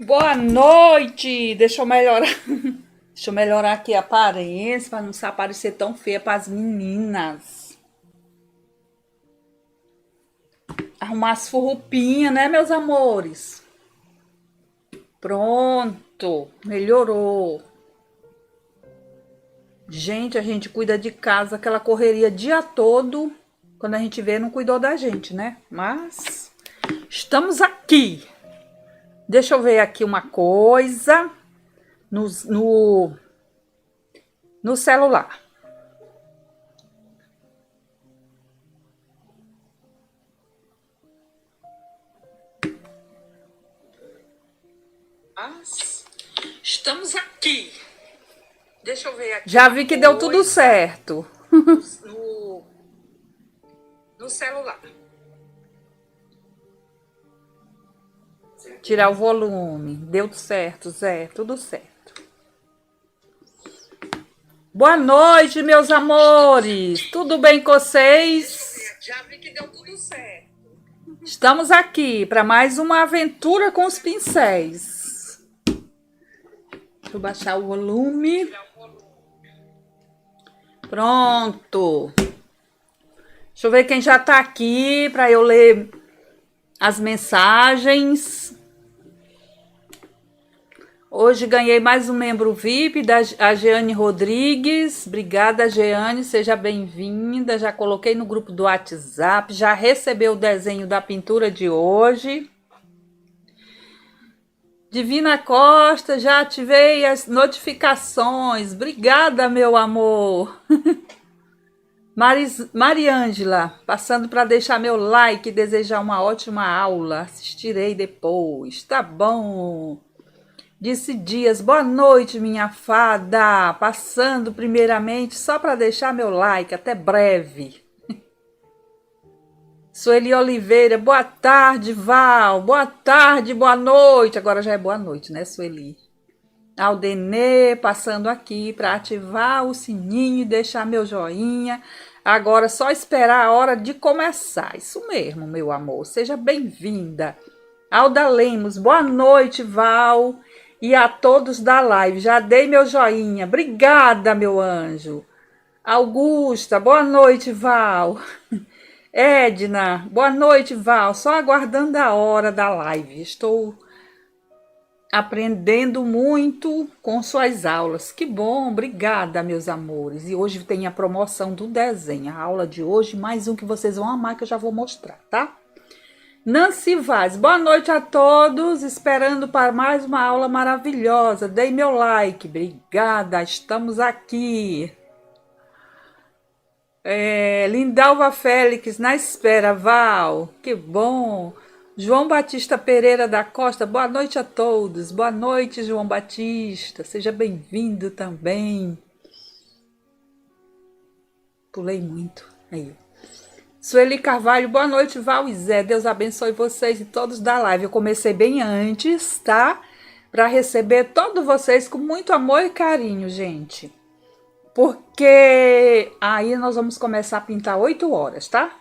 Boa noite! Deixa eu melhorar. Deixa eu melhorar aqui a aparência para não se aparecer tão feia para as meninas. Arrumar as furrupinhas, né, meus amores? Pronto, melhorou. Gente, a gente cuida de casa, aquela correria dia todo. Quando a gente vê, não cuidou da gente, né? Mas estamos aqui. Deixa eu ver aqui uma coisa no celular. Mas estamos aqui. Deixa eu ver aqui. Já vi que deu tudo certo. No celular. Tirar o volume. Deu certo, Zé. Tudo certo. Boa noite, meus amores. Tudo bem com vocês? Já vi que deu tudo certo. Estamos aqui para mais uma aventura com os pincéis. Deixa eu baixar o volume. Pronto. Deixa eu ver quem já está aqui para eu ler as mensagens. Hoje ganhei mais um membro VIP, a Jeane Rodrigues. Obrigada, Jeane, seja bem-vinda. Já coloquei no grupo do WhatsApp, já recebeu o desenho da pintura de hoje. Divina Costa, já ativei as notificações. Obrigada, meu amor. Mariângela, passando para deixar meu like e desejar uma ótima aula. Assistirei depois. Tá bom. Disse Dias, boa noite, minha fada. Passando primeiramente só para deixar meu like, até breve. Sueli Oliveira, boa tarde, Val. Boa tarde, boa noite. Agora já é boa noite, né, Sueli? Aldenê, passando aqui para ativar o sininho e deixar meu joinha. Agora só esperar a hora de começar. Isso mesmo, meu amor. Seja bem-vinda. Alda Lemos, boa noite, Val. E a todos da live, já dei meu joinha. Obrigada, meu anjo. Augusta, boa noite, Val. Edna, boa noite, Val. Só aguardando a hora da live. Estou aprendendo muito com suas aulas. Que bom, obrigada, meus amores. E hoje tem a promoção do desenho. A aula de hoje, mais um que vocês vão amar, que eu já vou mostrar, tá? Nancy Vaz, boa noite a todos, esperando para mais uma aula maravilhosa. Dei meu like, obrigada, estamos aqui. Lindalva Félix, na espera, Val, que bom. João Batista Pereira da Costa, boa noite a todos. Boa noite, João Batista, seja bem-vindo também. Pulei muito, aí. Sueli Carvalho, boa noite, Val e Zé. Deus abençoe vocês e todos da live. Eu comecei bem antes, tá? Para receber todos vocês com muito amor e carinho, gente. Porque aí nós vamos começar a pintar 8 horas, tá?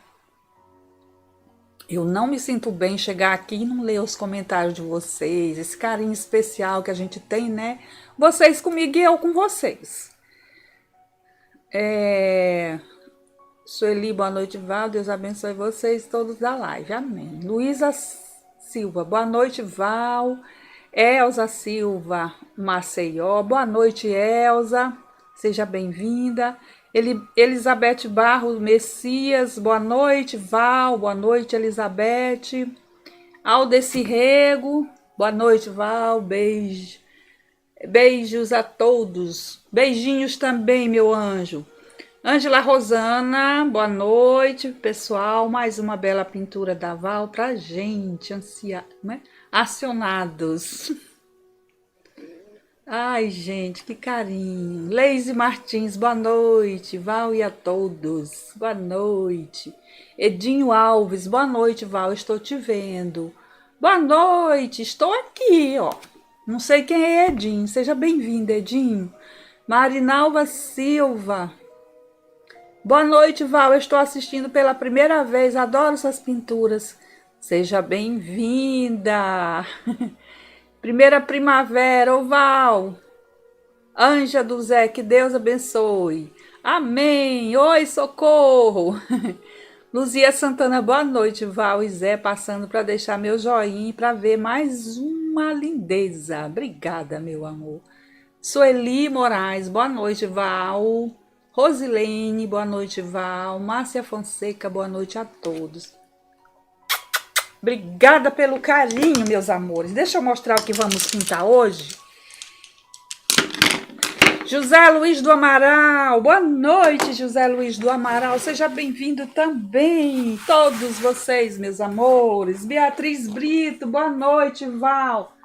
Eu não me sinto bem chegar aqui e não ler os comentários de vocês, esse carinho especial que a gente tem, né? Vocês comigo e eu com vocês. Sueli, boa noite, Val. Deus abençoe vocês todos da live. Amém. Luísa Silva, boa noite, Val. Elza Silva, Maceió. Boa noite, Elza. Seja bem-vinda. Elizabeth Barros Messias, boa noite, Val. Boa noite, Elizabeth. Aldeci Rego, boa noite, Val. Beijo. Beijos a todos. Beijinhos também, meu anjo. Ângela Rosana, boa noite, pessoal. Mais uma bela pintura da Val pra gente, né? Acionados. Ai, gente, que carinho. Leise Martins, boa noite, Val e a todos. Boa noite. Edinho Alves, boa noite, Val, estou te vendo. Boa noite, estou aqui, ó. Não sei quem é Edinho, seja bem-vindo, Edinho. Marinalva Silva. Boa noite, Val. Eu estou assistindo pela primeira vez. Adoro suas pinturas. Seja bem-vinda. Primeira primavera, ô Val. Anja do Zé, que Deus abençoe. Amém. Oi, socorro. Luzia Santana, boa noite. Val e Zé passando para deixar meu joinha para ver mais uma lindeza. Obrigada, meu amor. Sueli Moraes, boa noite, Val. Rosilene, boa noite, Val. Márcia Fonseca, boa noite a todos. Obrigada pelo carinho, meus amores. Deixa eu mostrar o que vamos pintar hoje. José Luiz do Amaral, boa noite, José Luiz do Amaral, seja bem-vindo também, todos vocês, meus amores. Beatriz Brito, boa noite, Val.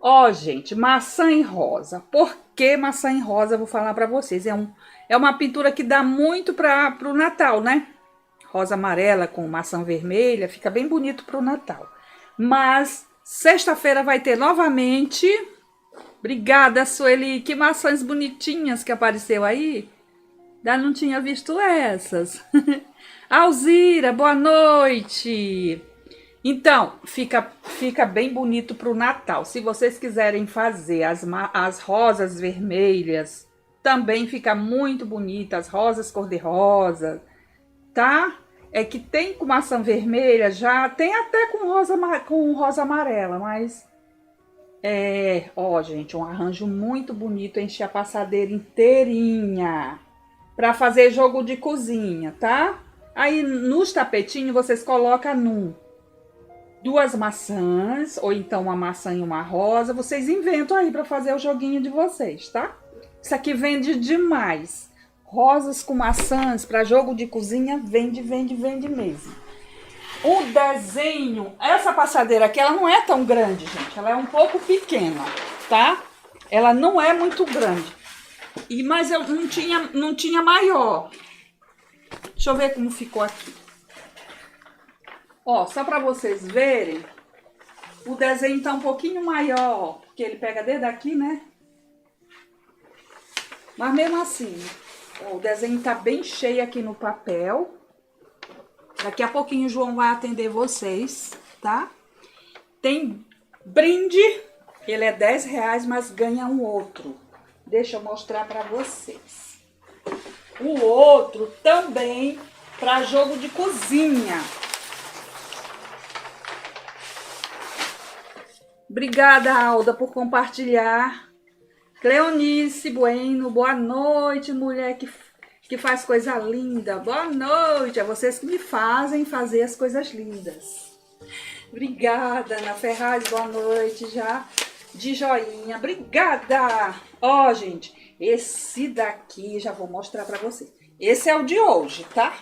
Ó, gente, maçã em rosa. Por que maçã em rosa? Eu vou falar para vocês. É uma pintura que dá muito para o Natal, né? Rosa amarela com maçã vermelha, fica bem bonito para o Natal. Mas sexta-feira vai ter novamente. Obrigada, Sueli. Que maçãs bonitinhas que apareceu aí. Já não tinha visto essas. Alzira, boa noite. Então, fica bem bonito para o Natal. Se vocês quiserem fazer as rosas vermelhas, também fica muito bonita. As rosas cor-de-rosa, tá? É que tem com maçã vermelha já, tem até com rosa amarela, mas... ó, gente, um arranjo muito bonito, encher a passadeira inteirinha para fazer jogo de cozinha, tá? Aí nos tapetinhos vocês colocam duas maçãs, ou então uma maçã e uma rosa, vocês inventam aí para fazer o joguinho de vocês, tá? Isso aqui vende demais. Rosas com maçãs para jogo de cozinha vende mesmo. O desenho, essa passadeira aqui, ela não é tão grande, gente. Ela é um pouco pequena, tá? Ela não é muito grande. Mas eu não tinha maior. Deixa eu ver como ficou aqui. Ó, só para vocês verem, o desenho tá um pouquinho maior, porque ele pega desde aqui, né? Mas mesmo assim, ó, o desenho tá bem cheio aqui no papel. Daqui a pouquinho o João vai atender vocês, tá? Tem brinde, ele é R$10, mas ganha um outro. Deixa eu mostrar para vocês. O outro também para jogo de cozinha. Obrigada, Alda, por compartilhar. Cleonice Bueno, boa noite, mulher que faz coisa linda. Boa noite, é vocês que me fazem fazer as coisas lindas. Obrigada, Ana Ferraz, boa noite já, de joinha. Obrigada! Ó, gente, esse daqui já vou mostrar pra vocês. Esse é o de hoje, tá?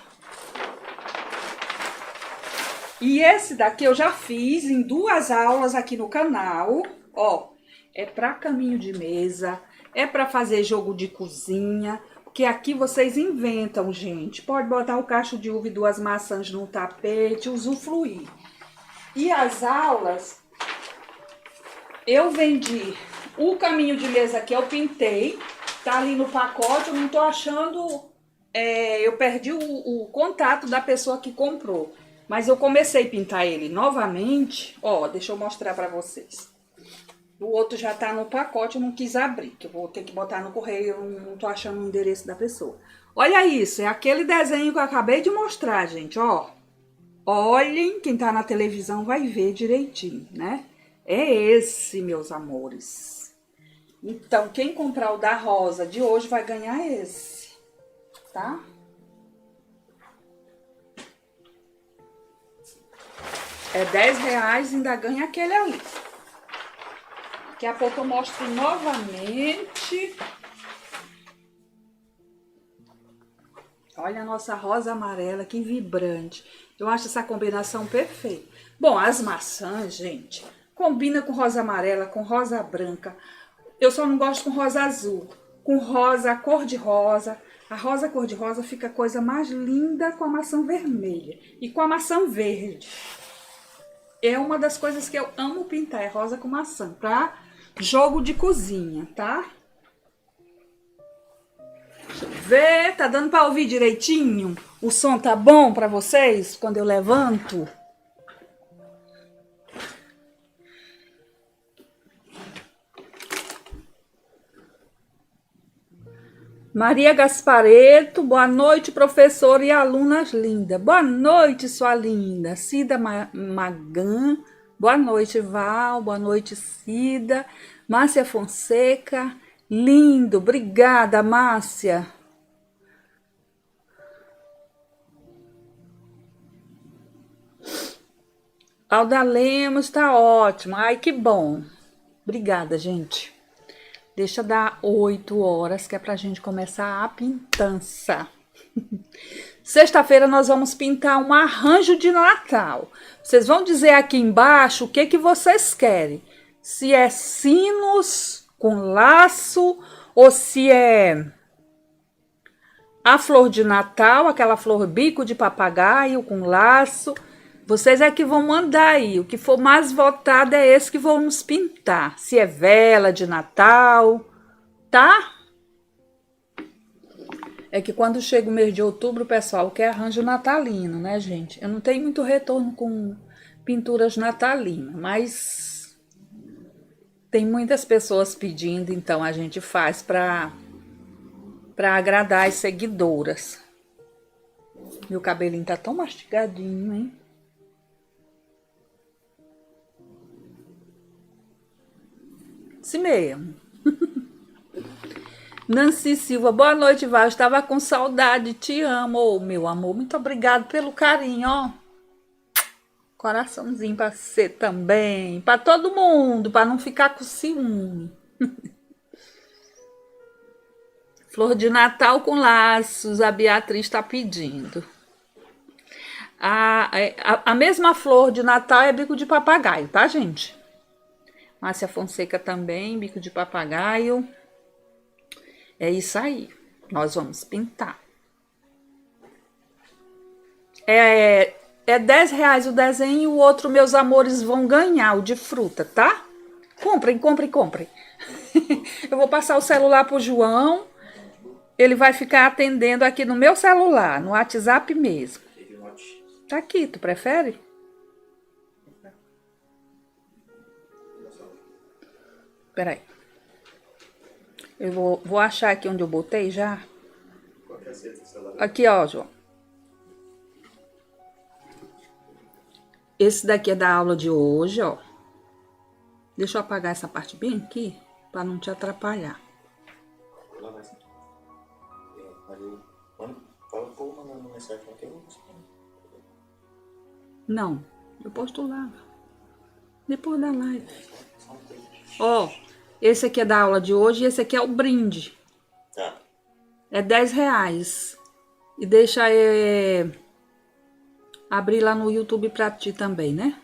E esse daqui eu já fiz em 2 aulas aqui no canal. Ó, é pra caminho de mesa, é pra fazer jogo de cozinha. Que aqui vocês inventam, gente. Pode botar o cacho de uva e 2 maçãs no tapete, usufruir. E as aulas, eu vendi o caminho de mesa que eu pintei, tá ali no pacote, eu não tô achando, eu perdi o contato da pessoa que comprou. Mas eu comecei a pintar ele novamente, ó, deixa eu mostrar pra vocês. O outro já tá no pacote, eu não quis abrir, que eu vou ter que botar no correio, eu não tô achando o endereço da pessoa. Olha isso, é aquele desenho que eu acabei de mostrar, gente, ó. Olhem, quem tá na televisão vai ver direitinho, né? É esse, meus amores. Então, quem comprar o da rosa de hoje vai ganhar esse, tá? É R$10, ainda ganha aquele ali. Daqui a pouco eu mostro novamente. Olha a nossa rosa amarela, que vibrante. Eu acho essa combinação perfeita. Bom, as maçãs, gente, combina com rosa amarela, com rosa branca. Eu só não gosto com rosa azul. Com rosa, cor de rosa. A rosa cor de rosa fica a coisa mais linda com a maçã vermelha. E com a maçã verde. É uma das coisas que eu amo pintar, é rosa com maçã, pra jogo de cozinha, tá? Deixa eu ver, tá dando pra ouvir direitinho? O som tá bom pra vocês quando eu levanto? Maria Gaspareto, boa noite, professora e alunas lindas. Boa noite, sua linda. Cida Magan, boa noite, Val. Boa noite, Cida. Márcia Fonseca, lindo. Obrigada, Márcia. Alda Lemos, tá ótimo. Ai, que bom. Obrigada, gente. Deixa dar 8 horas, que é pra gente começar a pintança. Sexta-feira nós vamos pintar um arranjo de Natal. Vocês vão dizer aqui embaixo o que que vocês querem. Se é sinos com laço ou se é a flor de Natal, aquela flor bico de papagaio com laço. Vocês é que vão mandar aí. O que for mais votado é esse que vamos pintar. Se é vela de Natal, tá? É que quando chega o mês de outubro, o pessoal quer arranjo natalino, né, gente? Eu não tenho muito retorno com pinturas natalinas, mas tem muitas pessoas pedindo, então a gente faz para agradar as seguidoras. Meu cabelinho tá tão mastigadinho, hein? Isso mesmo. Nancy Silva, boa noite, Val. Estava com saudade, te amo, oh, meu amor. Muito obrigado pelo carinho, ó. Coraçãozinho para você também, para todo mundo, para não ficar com ciúme. Flor de Natal com laços, a Beatriz está pedindo. A mesma flor de Natal é bico de papagaio, tá, gente? Márcia Fonseca também, bico de papagaio. É isso aí. Nós vamos pintar. É R$10 o desenho e o outro, meus amores, vão ganhar, o de fruta, tá? Comprem, comprem, comprem. Eu vou passar o celular pro João. Ele vai ficar atendendo aqui no meu celular, no WhatsApp mesmo. Tá aqui, tu prefere? Peraí. Eu vou achar aqui onde eu botei já. Aqui, ó, João. Esse daqui é da aula de hoje, ó. Deixa eu apagar essa parte bem aqui, para não te atrapalhar. Não, eu posto lá. Depois da live. Ó, esse aqui é da aula de hoje e esse aqui é o brinde. Tá. É R$10. E deixa abrir lá no YouTube pra ti também, né?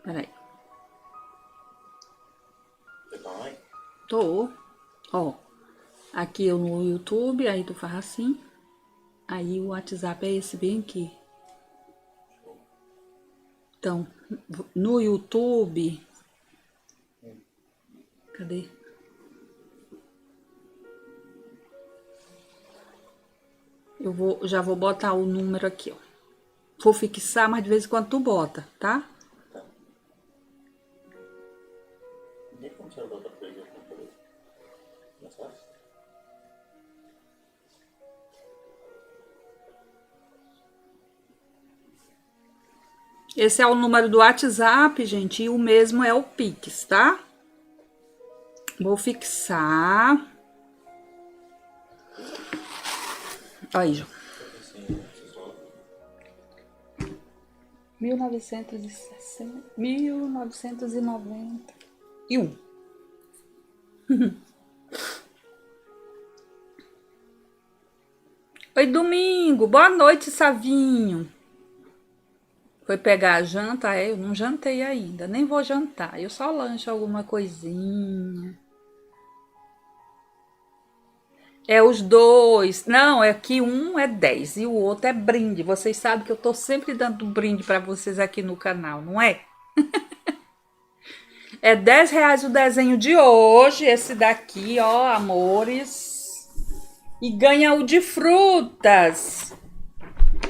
Peraí. Tô. Ó. Aqui eu no YouTube, aí tu faz assim. Aí o WhatsApp é esse bem aqui. Então, no YouTube... Cadê? Já vou botar o número aqui, ó. Vou fixar, mas de vez em quando tu bota, tá? Esse é o número do WhatsApp, gente, e o mesmo é o Pix, tá? Vou fixar. Aí, João. 1991. Oi, Domingo. Boa noite, Savinho. Foi pegar a janta? Eu não jantei ainda. Nem vou jantar. Eu só lancho alguma coisinha. É os dois. Não, é que um é 10 e o outro é brinde. Vocês sabem que eu tô sempre dando brinde para vocês aqui no canal, não é? É R$10 o desenho de hoje. Esse daqui, ó, amores. E ganha o de frutas.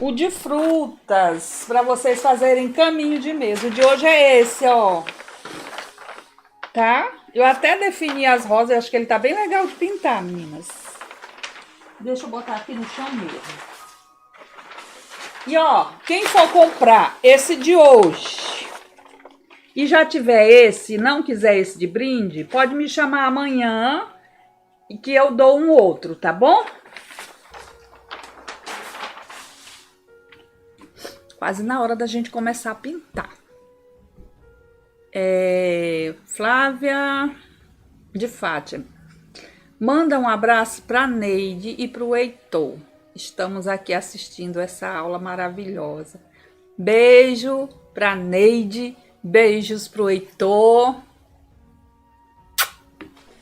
O de frutas. Para vocês fazerem caminho de mesa. O de hoje é esse, ó. tá? Eu até defini as rosas, acho que ele tá bem legal de pintar, meninas. Deixa eu botar aqui no chão mesmo. E ó, quem for comprar esse de hoje e já tiver esse, não quiser esse de brinde, pode me chamar amanhã e que eu dou um outro, tá bom? Quase na hora da gente começar a pintar. Flávia de Fátima. Manda um abraço para Neide e para o Heitor. Estamos aqui assistindo essa aula maravilhosa. Beijo para Neide, beijos para o Heitor.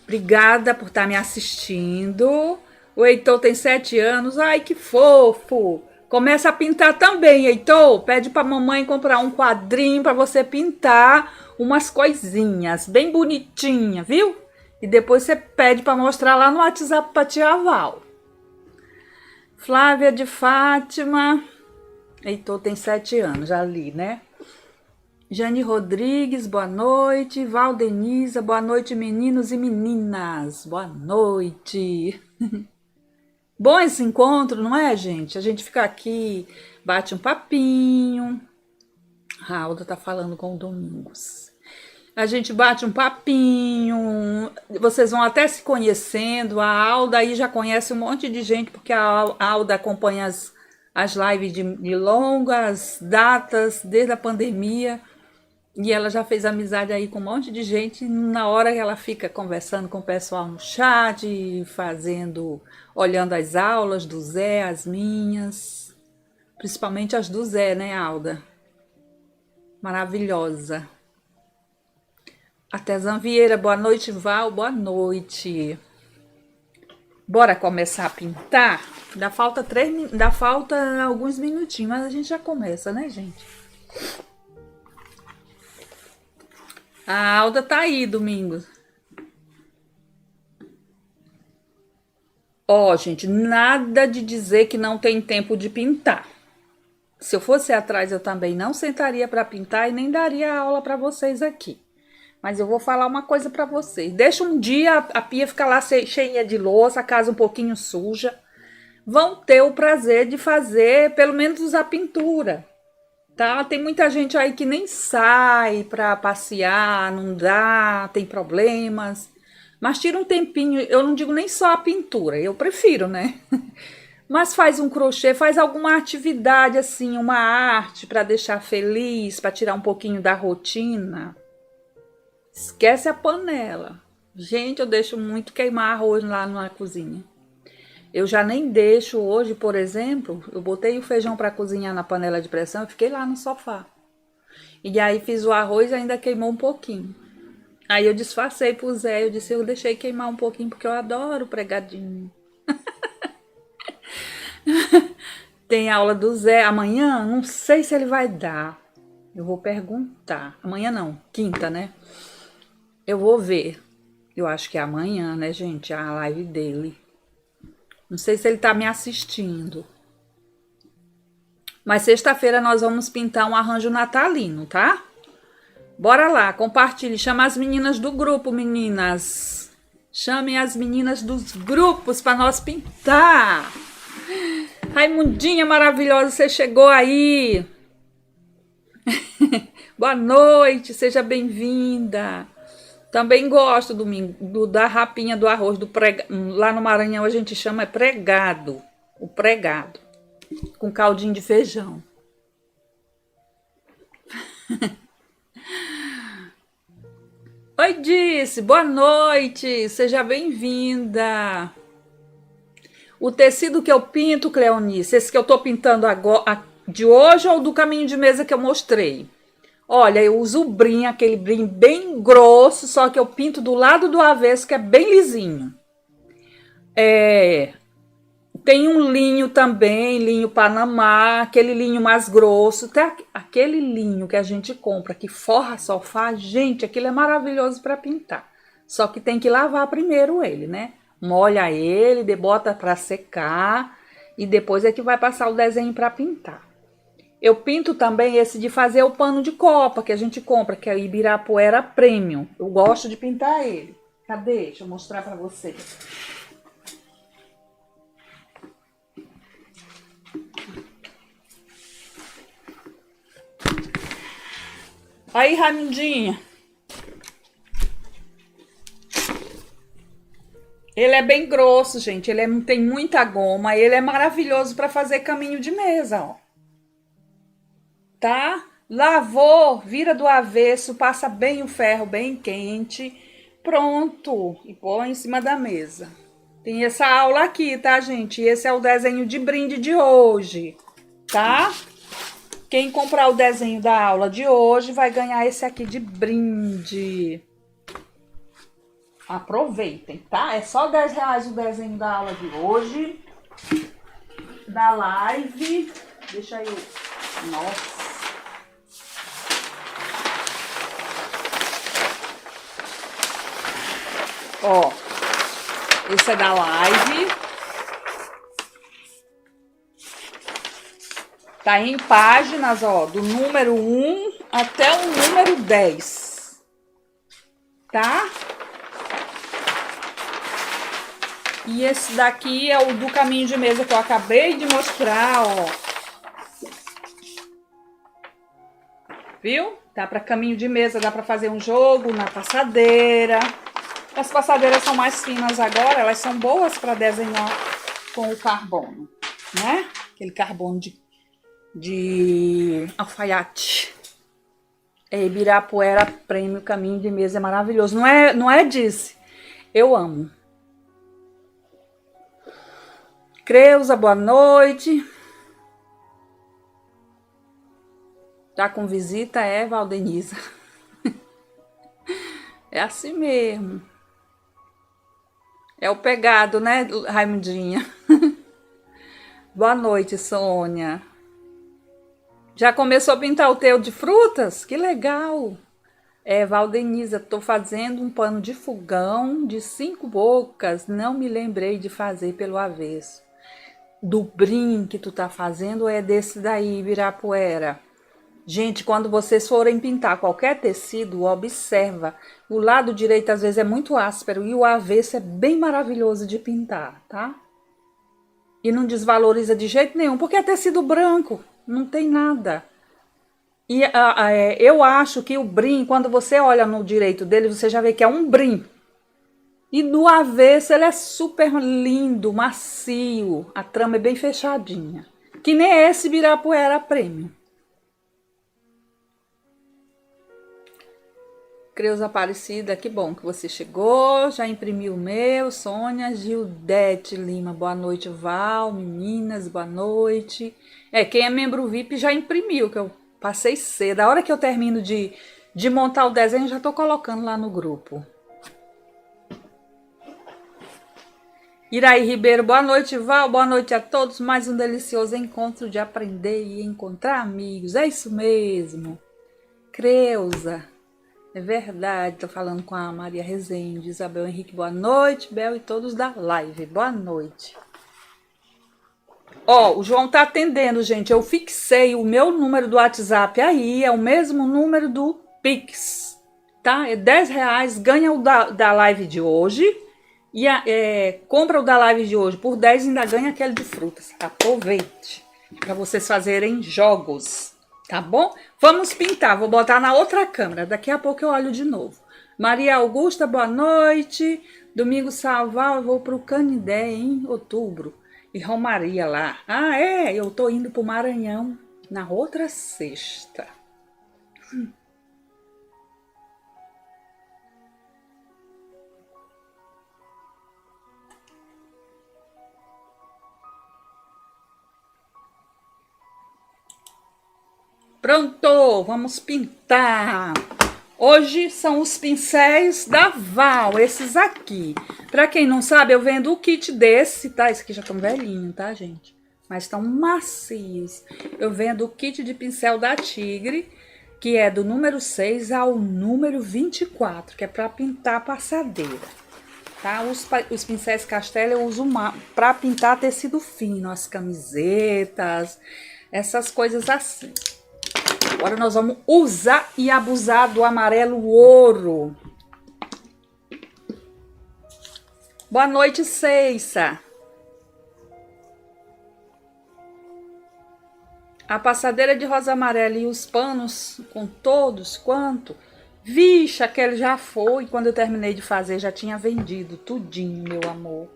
Obrigada por estar me assistindo. O Heitor tem 7 anos. Ai, que fofo! Começa a pintar também, Heitor. Pede para a mamãe comprar um quadrinho para você pintar umas coisinhas bem bonitinhas, viu? E depois você pede para mostrar lá no WhatsApp para tia Val. Flávia de Fátima. Heitor tem 7 anos, já li, né? Jane Rodrigues, boa noite. Valdenisa, boa noite, meninos e meninas. Boa noite. Bom esse encontro, não é, gente? A gente fica aqui, bate um papinho. A Alda tá falando com o Domingos. A gente bate um papinho, vocês vão até se conhecendo. A Alda aí já conhece um monte de gente, porque a Alda acompanha as lives de longas datas, desde a pandemia. E ela já fez amizade aí com um monte de gente. Na hora que ela fica conversando com o pessoal no chat, olhando as aulas do Zé, as minhas. Principalmente as do Zé, né, Alda? Maravilhosa. Artesã Vieira, boa noite, Val, boa noite. Bora começar a pintar? Ainda falta alguns minutinhos, mas a gente já começa, né, gente? A Alda tá aí, Domingos. Ó, gente, nada de dizer que não tem tempo de pintar. Se eu fosse atrás, eu também não sentaria para pintar e nem daria aula para vocês aqui. Mas eu vou falar uma coisa para vocês. Deixa um dia a pia ficar lá cheinha de louça, a casa um pouquinho suja. Vão ter o prazer de fazer, pelo menos usar pintura, tá? Tem muita gente aí que nem sai para passear, não dá, tem problemas. Mas tira um tempinho, eu não digo nem só a pintura, eu prefiro, né? Mas faz um crochê, faz alguma atividade assim, uma arte para deixar feliz, para tirar um pouquinho da rotina. Esquece a panela. Gente, eu deixo muito queimar arroz lá na cozinha. Eu já nem deixo hoje, por exemplo, eu botei o feijão para cozinhar na panela de pressão, eu fiquei lá no sofá. E aí fiz o arroz e ainda queimou um pouquinho. Aí eu disfarcei pro Zé, eu disse, eu deixei queimar um pouquinho porque eu adoro pregadinho. Tem aula do Zé amanhã, não sei se ele vai dar. Eu vou perguntar. Amanhã não, quinta, né? Eu vou ver. Eu acho que é amanhã, né, gente? A live dele. Não sei se ele tá me assistindo. Mas sexta-feira nós vamos pintar um arranjo natalino, tá? Bora lá, compartilhe. Chama as meninas do grupo, meninas. Chamem as meninas dos grupos para nós pintar. Raimundinha maravilhosa, você chegou aí. Boa noite, seja bem-vinda. Também gosto da rapinha do arroz, lá no Maranhão a gente chama pregado, o pregado, com caldinho de feijão. Oi, Disse, boa noite, seja bem-vinda. O tecido que eu pinto, Cleonice, esse que eu tô pintando agora, de hoje ou do caminho de mesa que eu mostrei? Olha, eu uso o brim, aquele brim bem grosso, só que eu pinto do lado do avesso, que é bem lisinho. Tem um linho também, linho Panamá, aquele linho mais grosso. Tem aquele linho que a gente compra, que forra sofá. Gente, aquilo é maravilhoso para pintar. Só que tem que lavar primeiro ele, né? Molha ele, bota para secar e depois é que vai passar o desenho para pintar. Eu pinto também esse de fazer o pano de copa que a gente compra, que é o Ibirapuera Premium. Eu gosto de pintar ele. Cadê? Deixa eu mostrar pra vocês. Aí, Raimundinha. Ele é bem grosso, gente. Ele não tem muita goma. Ele é maravilhoso para fazer caminho de mesa, ó. Tá? Lavou, vira do avesso, passa bem o ferro bem quente. Pronto. E põe em cima da mesa. Tem essa aula aqui, tá, gente? Esse é o desenho de brinde de hoje, tá? Quem comprar o desenho da aula de hoje vai ganhar esse aqui de brinde. Aproveitem, tá? É só R$10 o desenho da aula de hoje. Da live. Deixa eu... Nossa. Ó. Esse é da live. Tá em páginas, ó, do número 1 até o número 10. Tá? E esse daqui é o do caminho de mesa que eu acabei de mostrar, ó. Viu? Dá para caminho de mesa, dá para fazer um jogo na passadeira. As passadeiras são mais finas agora, elas são boas para desenhar com o carbono, né? Aquele carbono de alfaiate. É Ibirapuera Prêmio Caminho de Mesa, é maravilhoso. Não é Disse? Eu amo. Creuza, boa noite. Tá com visita, é, Valdenisa? É assim mesmo. É o pegado, né, Raimundinha? Boa noite, Sônia. Já começou a pintar o teu de frutas? Que legal! É, Valdenisa, tô fazendo um pano de fogão de 5 bocas. Não me lembrei de fazer pelo avesso. Do brim que tu tá fazendo é desse daí, Ibirapuera. Gente, quando vocês forem pintar qualquer tecido, observa. O lado direito às vezes é muito áspero e o avesso é bem maravilhoso de pintar, tá? E não desvaloriza de jeito nenhum, porque é tecido branco, não tem nada. E eu acho que o brim, quando você olha no direito dele, você já vê que é um brim. E no avesso ele é super lindo, macio. A trama é bem fechadinha. Que nem esse Ibirapuera Premium. Creuza Aparecida, que bom que você chegou. Já imprimiu o meu. Sônia Gildete Lima, boa noite, Val. Meninas, boa noite. Quem é membro VIP já imprimiu, que eu passei cedo. A hora que eu termino de montar o desenho, já tô colocando lá no grupo. Iraí Ribeiro, boa noite, Val. Boa noite a todos. Mais um delicioso encontro de aprender e encontrar amigos. É isso mesmo. Creuza. É verdade, tô falando com a Maria Rezende, Isabel Henrique, boa noite, Bel e todos da live, boa noite. Ó, o João tá atendendo, gente, eu fixei o meu número do WhatsApp aí, é o mesmo número do Pix, tá? É R$10, ganha o da live de hoje e compra o da live de hoje por 10 e ainda ganha aquele de frutas, aproveite, para vocês fazerem jogos. Tá bom? Vamos pintar. Vou botar na outra câmera. Daqui a pouco eu olho de novo. Maria Augusta, boa noite. Domingo Salval, eu vou pro Canindé em outubro. E Romaria lá. Ah, é? Eu tô indo pro Maranhão na outra sexta. Pronto, vamos pintar. Hoje são os pincéis da Val, esses aqui. Pra quem não sabe, eu vendo o kit desse, tá? Esse aqui já estão velhinho, tá, gente? Mas estão macios. Eu vendo o kit de pincel da Tigre, que é do número 6 ao número 24, que é pra pintar a passadeira. Tá? Os pincéis Castelo eu uso pra pintar tecido fino, as camisetas... essas coisas assim. Agora nós vamos usar e abusar do amarelo ouro. Boa noite, Ceissa. A passadeira de rosa amarela e os panos com todos, quanto? Vixe, aquele já foi. Quando eu terminei de fazer, já tinha vendido tudinho, meu amor.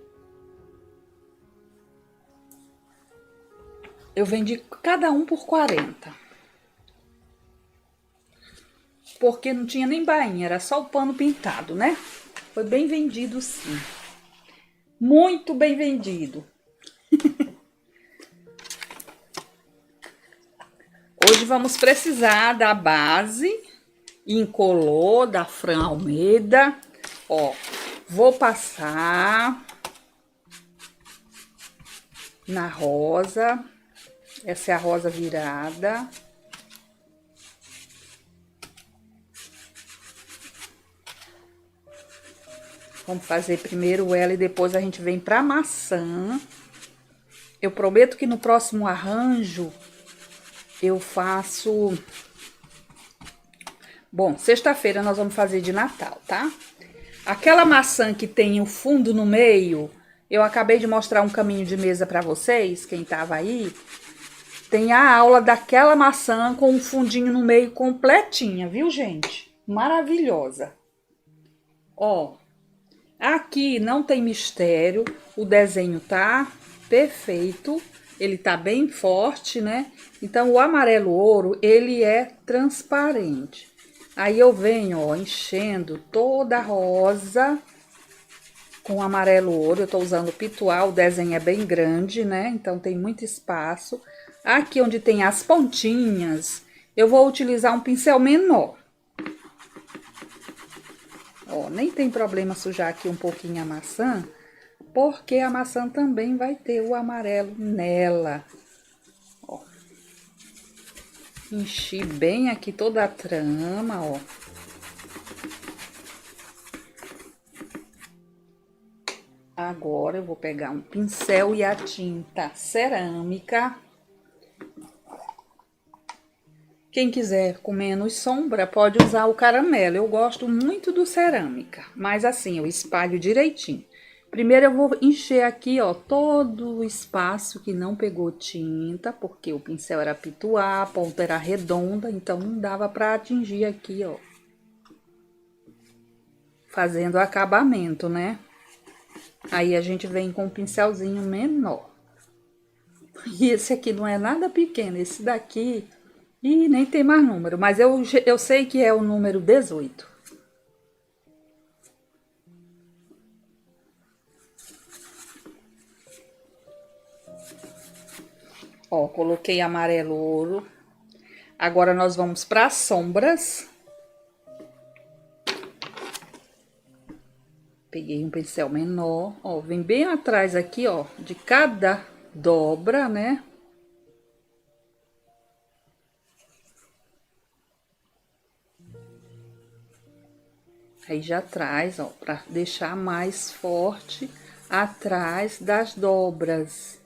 Eu vendi cada um por 40. Porque não tinha nem bainha, era só o pano pintado, né? Foi bem vendido, sim. Muito bem vendido. Hoje vamos precisar da base incolor da Fran Almeida. Ó, vou passar na rosa. Essa é a rosa virada. Vamos fazer primeiro ela e depois a gente vem pra maçã. Eu prometo que no próximo arranjo eu faço... Bom, sexta-feira nós vamos fazer de Natal, tá? Aquela maçã que tem o fundo no meio, eu acabei de mostrar um caminho de mesa pra vocês, quem tava aí. Tem a aula daquela maçã com um fundinho no meio completinha, viu, gente? Maravilhosa. Ó, aqui não tem mistério, o desenho tá perfeito, ele tá bem forte, né? Então, o amarelo ouro, ele é transparente. Aí eu venho, ó, enchendo toda a rosa com amarelo ouro. Eu tô usando pitual, o desenho é bem grande, né? Então tem muito espaço. Aqui onde tem as pontinhas, eu vou utilizar um pincel menor. Ó, nem tem problema sujar aqui um pouquinho a maçã, porque a maçã também vai ter o amarelo nela. Ó. Enchi bem aqui toda a trama, ó. Agora eu vou pegar um pincel e a tinta cerâmica. Quem quiser com menos sombra pode usar o caramelo. Eu gosto muito do cerâmica, mas assim, eu espalho direitinho. Primeiro eu vou encher aqui, ó, todo o espaço que não pegou tinta, porque o pincel era pituá, a ponta era redonda, então não dava pra atingir aqui, ó. Fazendo o acabamento, né? Aí a gente vem com um pincelzinho menor. E esse aqui não é nada pequeno, esse daqui... Ih, nem tem mais número, mas eu sei que é o número 18. Ó, coloquei amarelo ouro. Agora nós vamos para as sombras. Peguei um pincel menor, ó, vem bem atrás aqui, ó, de cada dobra, né? Aí já traz, ó, pra deixar mais forte atrás das dobras.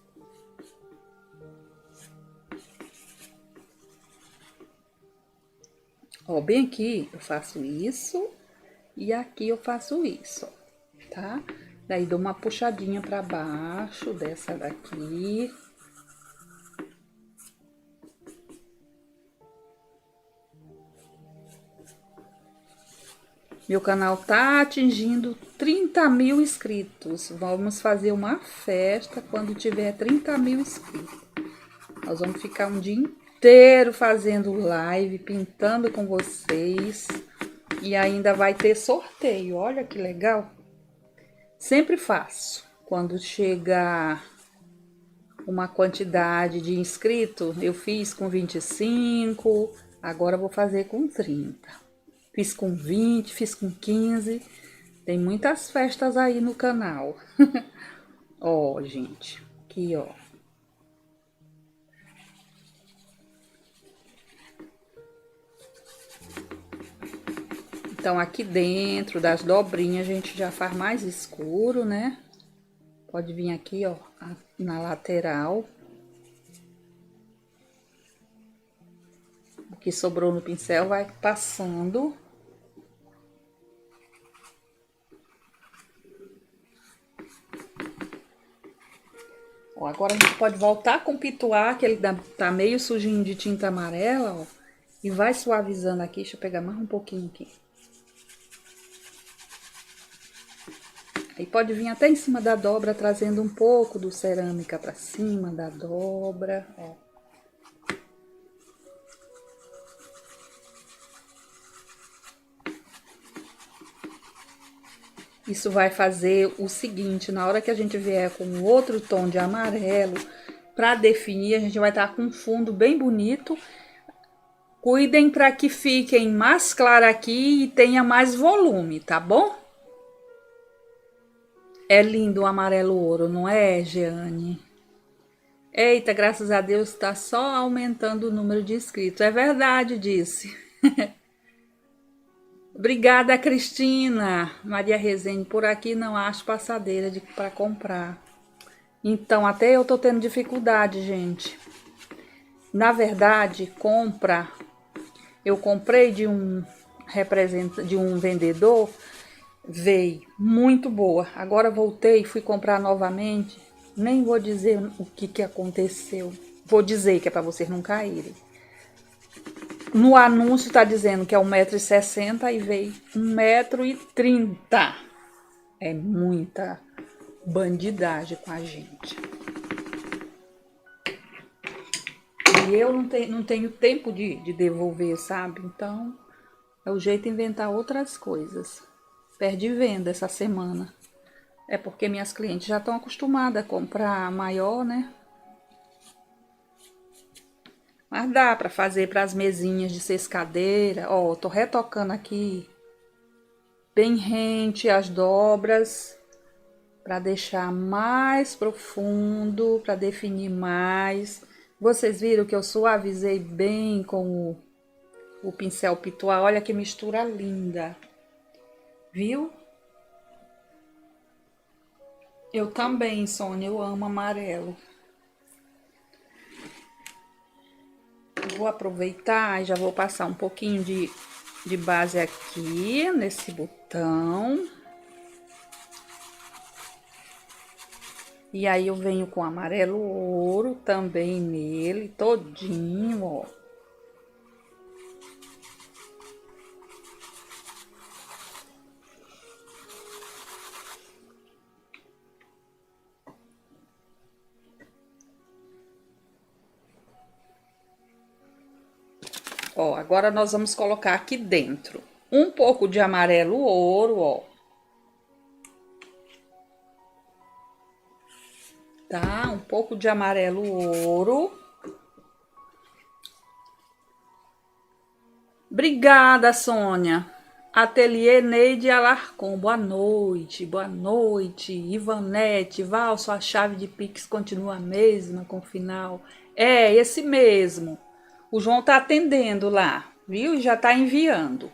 Ó, bem aqui eu faço isso e aqui eu faço isso, ó, tá? Daí dou uma puxadinha pra baixo dessa daqui. Meu canal tá atingindo 30 mil inscritos. Vamos fazer uma festa quando tiver 30 mil inscritos. Nós vamos ficar um dia inteiro fazendo live, pintando com vocês. E ainda vai ter sorteio, olha que legal. Sempre faço. Quando chega uma quantidade de inscritos, eu fiz com 25, agora vou fazer com 30. Fiz com 20, fiz com 15. Tem muitas festas aí no canal. Ó, gente. Aqui, ó. Então, aqui dentro das dobrinhas, a gente já faz mais escuro, né? Pode vir aqui, ó, na lateral. que sobrou no pincel, vai passando. Ó, agora a gente pode voltar com o pituá, que ele tá meio sujinho de tinta amarela, ó. E vai suavizando aqui. Deixa eu pegar mais um pouquinho aqui. Aí pode vir até em cima da dobra, trazendo um pouco do cerâmica pra cima da dobra, ó. Isso vai fazer o seguinte, na hora que a gente vier com outro tom de amarelo, para definir, a gente vai estar com um fundo bem bonito. Cuidem para que fiquem mais claro aqui e tenha mais volume, tá bom? É lindo o amarelo ouro, não é, Jeane? Eita, graças a Deus está só aumentando o número de inscritos. É verdade, disse. Obrigada, Cristina. Maria Rezende, por aqui não acho passadeira para comprar. Então, até eu tô tendo dificuldade, gente. Na verdade, eu comprei de um vendedor, veio muito boa. Agora voltei, fui comprar novamente. Nem vou dizer o que aconteceu. Vou dizer que é para vocês não caírem. No anúncio tá dizendo que é 1,60 m e veio 1,30 m. É muita bandidagem com a gente. E eu não tenho tempo de devolver, sabe? Então, é o jeito de inventar outras coisas. Perdi venda essa semana. É porque minhas clientes já estão acostumadas a comprar maior, né? Mas dá para fazer para as mesinhas de sescadeira. Ó, tô retocando aqui bem rente as dobras para deixar mais profundo, para definir mais. Vocês viram que eu suavizei bem com o pincel pituá. Olha que mistura linda. Viu? Eu também, Sônia, eu amo amarelo. Vou aproveitar e já vou passar um pouquinho de base aqui nesse botão. E aí eu venho com amarelo ouro também nele, todinho, ó. Ó, agora nós vamos colocar aqui dentro um pouco de amarelo ouro, ó. Tá? Um pouco de amarelo ouro. Obrigada, Sônia. Ateliê Neide Alarcon. Boa noite, boa noite. Ivanete, Val, sua chave de Pix continua a mesma com o final. É, esse mesmo. O João tá atendendo lá, viu? E já tá enviando.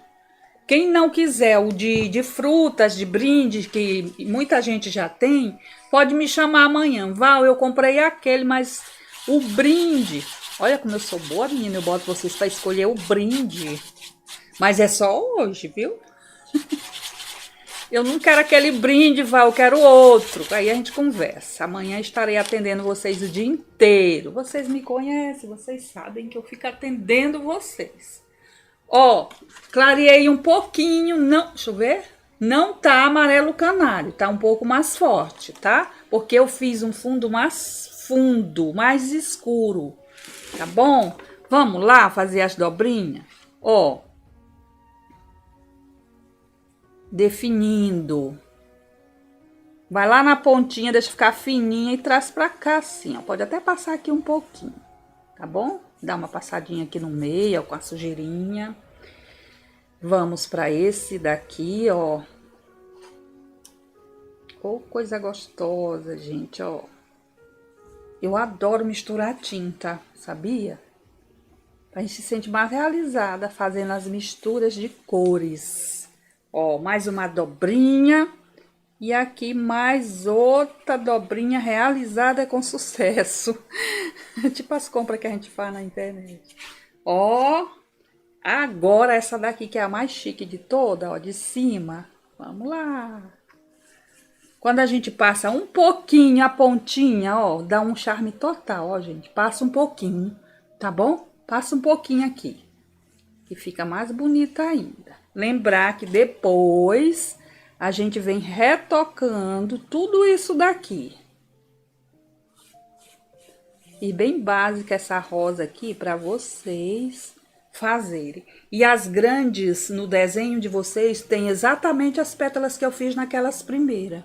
Quem não quiser o de frutas, de brinde, que muita gente já tem, pode me chamar amanhã. Val, eu comprei aquele, mas o brinde... Olha como eu sou boa, menina, eu boto vocês para escolher o brinde. Mas é só hoje, viu? Eu não quero aquele brinde, Val, eu quero outro. Aí a gente conversa. Amanhã estarei atendendo vocês o dia inteiro. Vocês me conhecem, vocês sabem que eu fico atendendo vocês. Ó, clareei um pouquinho, não, deixa eu ver. Não tá amarelo canário, tá um pouco mais forte, tá? Porque eu fiz um fundo, mais escuro, tá bom? Vamos lá fazer as dobrinhas? Ó, definindo. Vai lá na pontinha, deixa ficar fininha e traz pra cá assim, ó. Pode até passar aqui um pouquinho, tá bom? Dá uma passadinha aqui no meio, ó, com a sujeirinha. Vamos pra esse daqui, ó. Oh, coisa gostosa, gente, ó. Eu adoro misturar tinta, sabia? A gente se sente mais realizada fazendo as misturas de cores. Ó, mais uma dobrinha. E aqui mais outra dobrinha realizada com sucesso. Tipo as compras que a gente faz na internet. Ó, Agora essa daqui que é a mais chique de toda, ó, de cima. Vamos lá. Quando a gente passa um pouquinho a pontinha, ó, dá um charme total, ó, gente. Passa um pouquinho, tá bom? Passa um pouquinho aqui, que fica mais bonita ainda. Lembrar que depois a gente vem retocando tudo isso daqui. E bem básica essa rosa aqui para vocês fazerem. E as grandes no desenho de vocês tem exatamente as pétalas que eu fiz naquelas primeiras.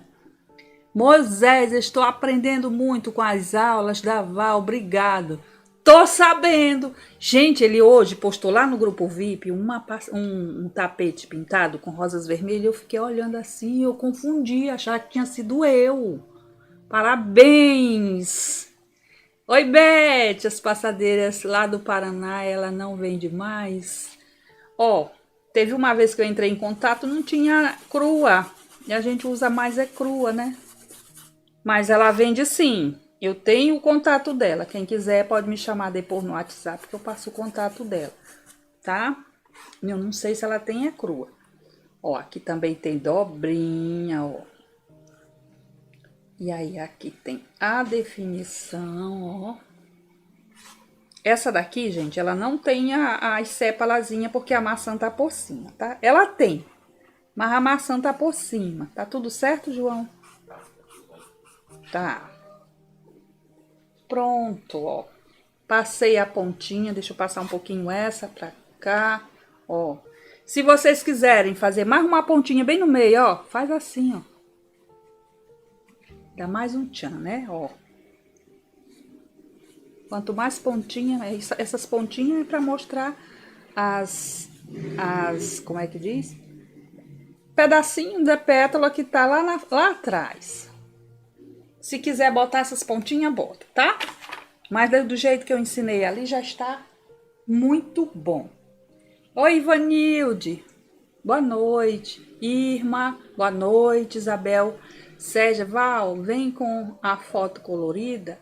Moisés, estou aprendendo muito com as aulas da Val, obrigado. Tô sabendo. Gente, ele hoje postou lá no grupo VIP um tapete pintado com rosas vermelhas. Eu fiquei olhando assim, eu confundi, achava que tinha sido eu. Parabéns! Oi, Beth, as passadeiras lá do Paraná, ela não vende mais. Ó, teve uma vez que eu entrei em contato, não tinha crua. E a gente usa mais é crua, né? Mas ela vende sim. Eu tenho o contato dela. Quem quiser pode me chamar depois no WhatsApp que eu passo o contato dela, tá? Eu não sei se ela tem é crua. Ó, aqui também tem dobrinha, ó. E aí aqui tem a definição, ó. Essa daqui, gente, ela não tem as sépalazinhas porque a maçã tá por cima, tá? Ela tem, mas a maçã tá por cima. Tá tudo certo, João? Tá. Pronto, ó. Passei a pontinha, deixa eu passar um pouquinho essa pra cá, ó. Se vocês quiserem fazer mais uma pontinha bem no meio, ó, faz assim, ó. Dá mais um tchan, né, ó. Quanto mais pontinha, essas pontinhas é pra mostrar como é que diz? Pedacinho de pétala que tá lá atrás. Se quiser botar essas pontinhas, bota, tá? Mas do jeito que eu ensinei ali, já está muito bom. Oi, Ivanilde. Boa noite. Irma, boa noite. Isabel. Sérgia, Val, vem com a foto colorida.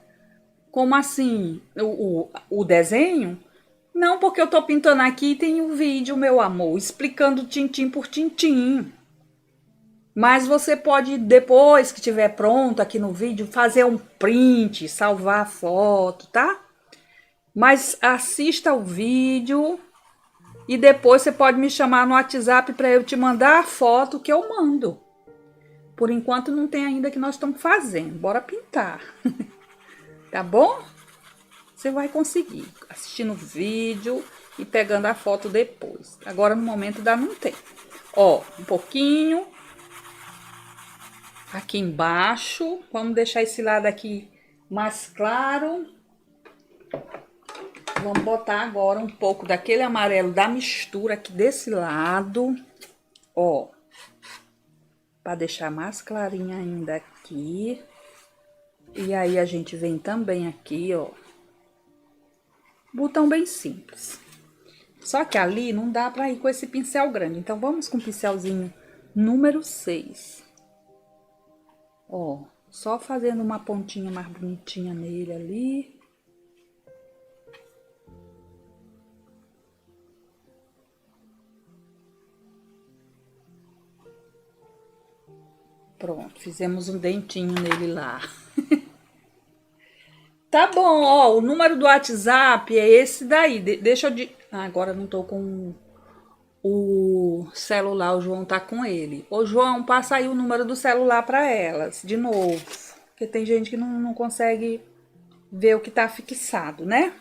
Como assim? O desenho? Não, porque eu tô pintando aqui e tem um vídeo, meu amor, explicando tintim por tintim. Mas você pode, depois que tiver pronto aqui no vídeo, fazer um print, salvar a foto, tá? Mas assista o vídeo e depois você pode me chamar no WhatsApp para eu te mandar a foto que eu mando. Por enquanto não tem ainda que nós estamos fazendo. Bora pintar. Tá bom? Você vai conseguir assistindo o vídeo e pegando a foto depois. Agora no momento ainda não tem. Ó, um pouquinho. Aqui embaixo, vamos deixar esse lado aqui mais claro. Vamos botar agora um pouco daquele amarelo da mistura aqui desse lado, ó. Para deixar mais clarinha ainda aqui. E aí a gente vem também aqui, ó. Botão bem simples. Só que ali não dá para ir com esse pincel grande, então vamos com o pincelzinho número 6. Ó, só fazendo uma pontinha mais bonitinha nele ali. Pronto, fizemos um dentinho nele lá. Tá bom, ó, o número do WhatsApp é esse daí. Deixa eu... agora eu não tô com o celular, o João tá com ele. Ô, João, passa aí o número do celular para elas, de novo. Porque tem gente que não consegue ver o que tá fixado, né?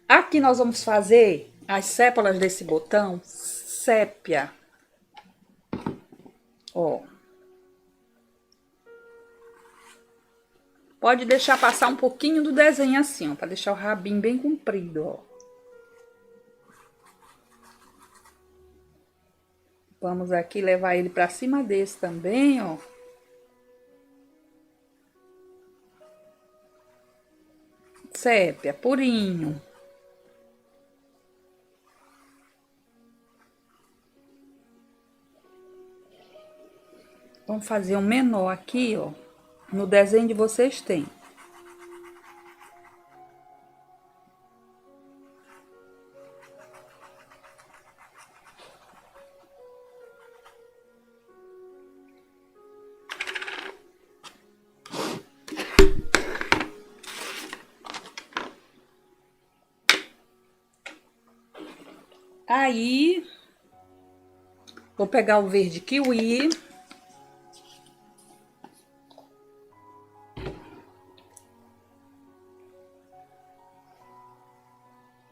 Aqui nós vamos fazer as sépalas desse botão sépia. Ó. Pode deixar passar um pouquinho do desenho assim, ó, para deixar o rabinho bem comprido, ó. Vamos aqui levar ele para cima desse também, ó. Sépia, purinho. Vamos fazer um menor aqui, ó. No desenho de vocês tem. aí, vou pegar o verde kiwi.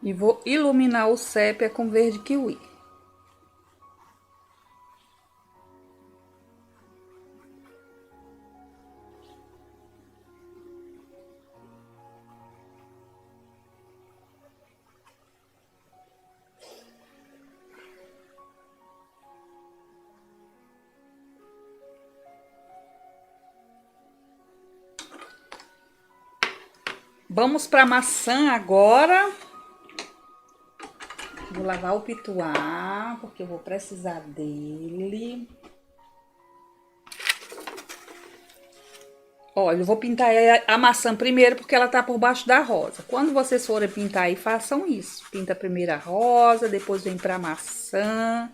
E vou iluminar o sépia com verde kiwi. Vamos para a maçã agora. Vou lavar o pituá, porque eu vou precisar dele. Olha, eu vou pintar a maçã primeiro, porque ela tá por baixo da rosa. Quando vocês forem pintar aí, façam isso. Pinta primeiro a rosa, depois vem pra maçã.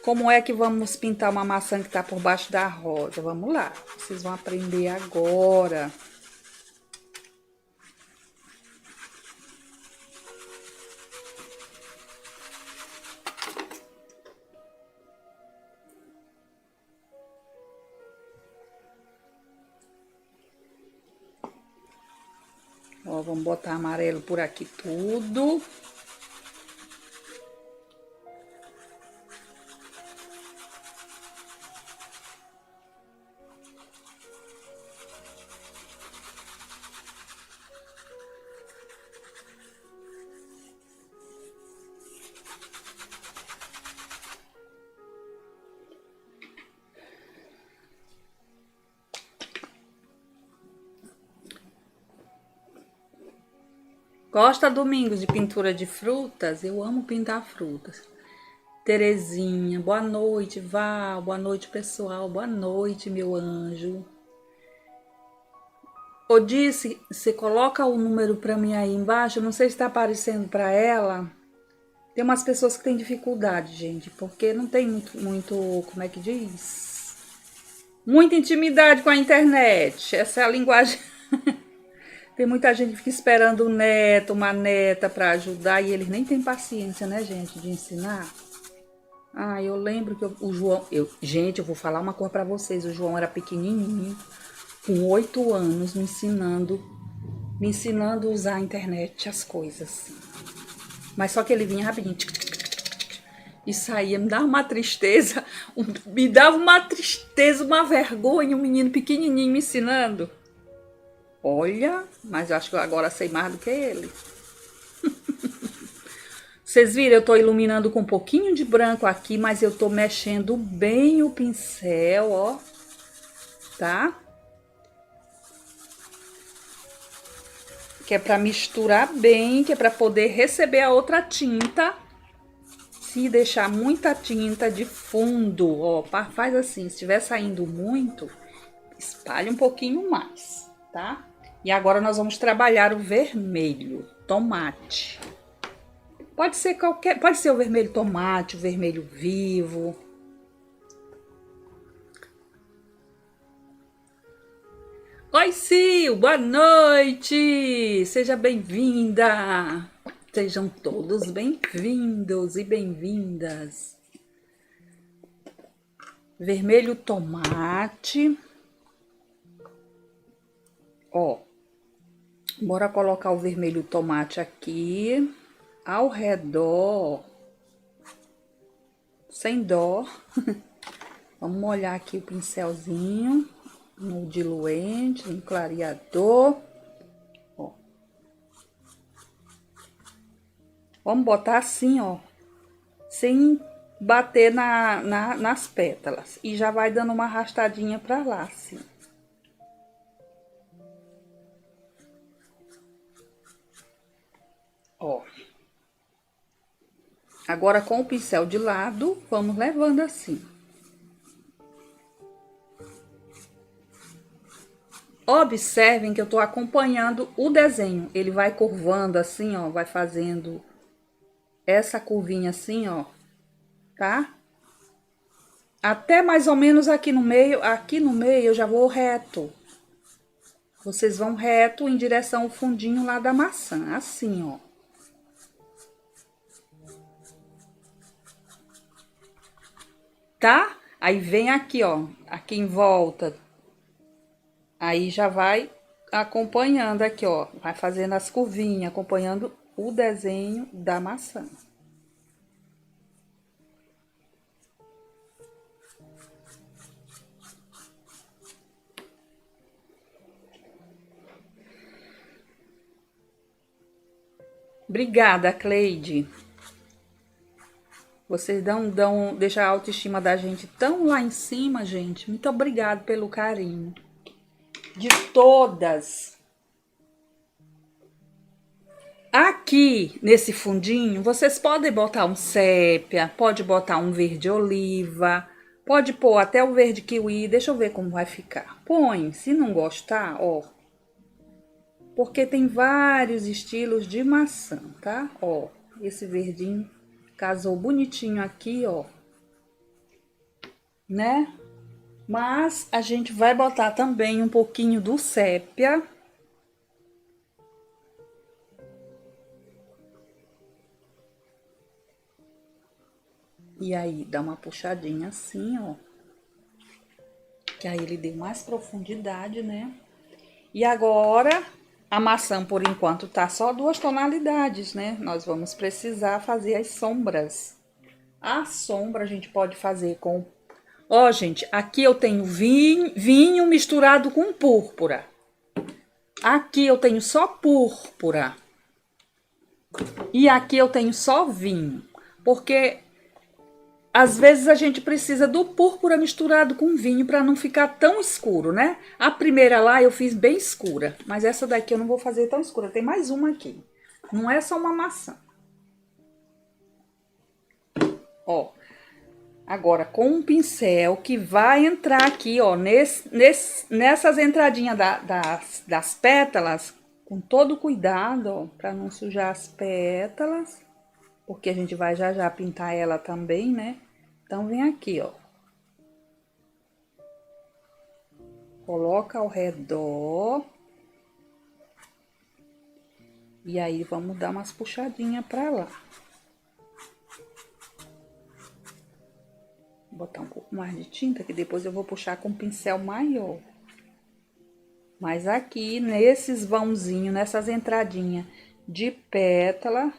Como é que vamos pintar uma maçã que tá por baixo da rosa? Vamos lá, vocês vão aprender agora. Ó, vamos botar amarelo por aqui tudo. Gosta, Domingos, de pintura de frutas? Eu amo pintar frutas. Terezinha, boa noite, Val. Boa noite, pessoal. Boa noite, meu anjo. Ô, disse, você coloca o número para mim aí embaixo. Não sei se está aparecendo para ela. Tem umas pessoas que têm dificuldade, gente, porque não tem muito, como é que diz? Muita intimidade com a internet. Essa é a linguagem. Tem muita gente que fica esperando um neto, uma neta para ajudar e eles nem têm paciência, né, gente, de ensinar. Ah, eu lembro que o João... gente, eu vou falar uma coisa para vocês. O João era pequenininho, com 8 anos, me ensinando a usar a internet, as coisas. Mas só que ele vinha rapidinho e saía, me dava uma tristeza, uma vergonha, um menino pequenininho me ensinando. Olha, mas eu acho que eu agora sei mais do que ele. Vocês viram, eu tô iluminando com um pouquinho de branco aqui, mas eu tô mexendo bem o pincel, ó. Tá? Que é pra misturar bem, que é pra poder receber a outra tinta. Se deixar muita tinta de fundo, ó, faz assim, se estiver saindo muito, espalha um pouquinho mais, tá? E agora nós vamos trabalhar o vermelho, tomate. Pode ser o vermelho tomate, o vermelho vivo. Oi, Sil, boa noite! Seja bem-vinda! Sejam todos bem-vindos e bem-vindas. Vermelho tomate. Ó, bora colocar o vermelho tomate aqui, ao redor, sem dó. Vamos molhar aqui o pincelzinho no diluente, no clareador. Ó. Vamos botar assim, ó, sem bater nas pétalas. E já vai dando uma arrastadinha pra lá, assim. Ó. Agora, com o pincel de lado, vamos levando assim. Observem que eu tô acompanhando o desenho. Ele vai curvando assim, ó, vai fazendo essa curvinha assim, ó, tá? Até mais ou menos aqui no meio eu já vou reto. Vocês vão reto em direção ao fundinho lá da maçã, assim, ó. tá? Aí vem aqui, ó, aqui em volta. Aí já vai acompanhando aqui, ó, vai fazendo as curvinhas, acompanhando o desenho da maçã. Obrigada, Cleide. Vocês deixam a autoestima da gente tão lá em cima, gente. Muito obrigada pelo carinho. De todas. Aqui, nesse fundinho, vocês podem botar um sépia, pode botar um verde oliva, pode pôr até o verde kiwi. Deixa eu ver como vai ficar. Põe, se não gostar, ó. Porque tem vários estilos de maçã, tá? Ó, esse verdinho casou bonitinho aqui, ó. Né? Mas a gente vai botar também um pouquinho do sépia. E aí, dá uma puxadinha assim, ó. Que aí ele dê mais profundidade, né? E agora, a maçã, por enquanto, tá só 2 tonalidades, né? Nós vamos precisar fazer as sombras. A sombra a gente pode fazer com... Ó, gente, aqui eu tenho vinho misturado com púrpura. Aqui eu tenho só púrpura. E aqui eu tenho só vinho. Porque às vezes a gente precisa do púrpura misturado com vinho para não ficar tão escuro, né? A primeira lá eu fiz bem escura, mas essa daqui eu não vou fazer tão escura. Tem mais uma aqui. Não é só uma maçã. Ó, agora com um pincel que vai entrar aqui, ó, nessas entradinhas das pétalas, com todo cuidado, ó, para não sujar as pétalas, porque a gente vai já pintar ela também, né? Então, vem aqui, ó. Coloca ao redor. E aí, vamos dar umas puxadinhas pra lá. Vou botar um pouco mais de tinta, que depois eu vou puxar com um pincel maior. Mas aqui, nesses vãozinhos, nessas entradinhas de pétala,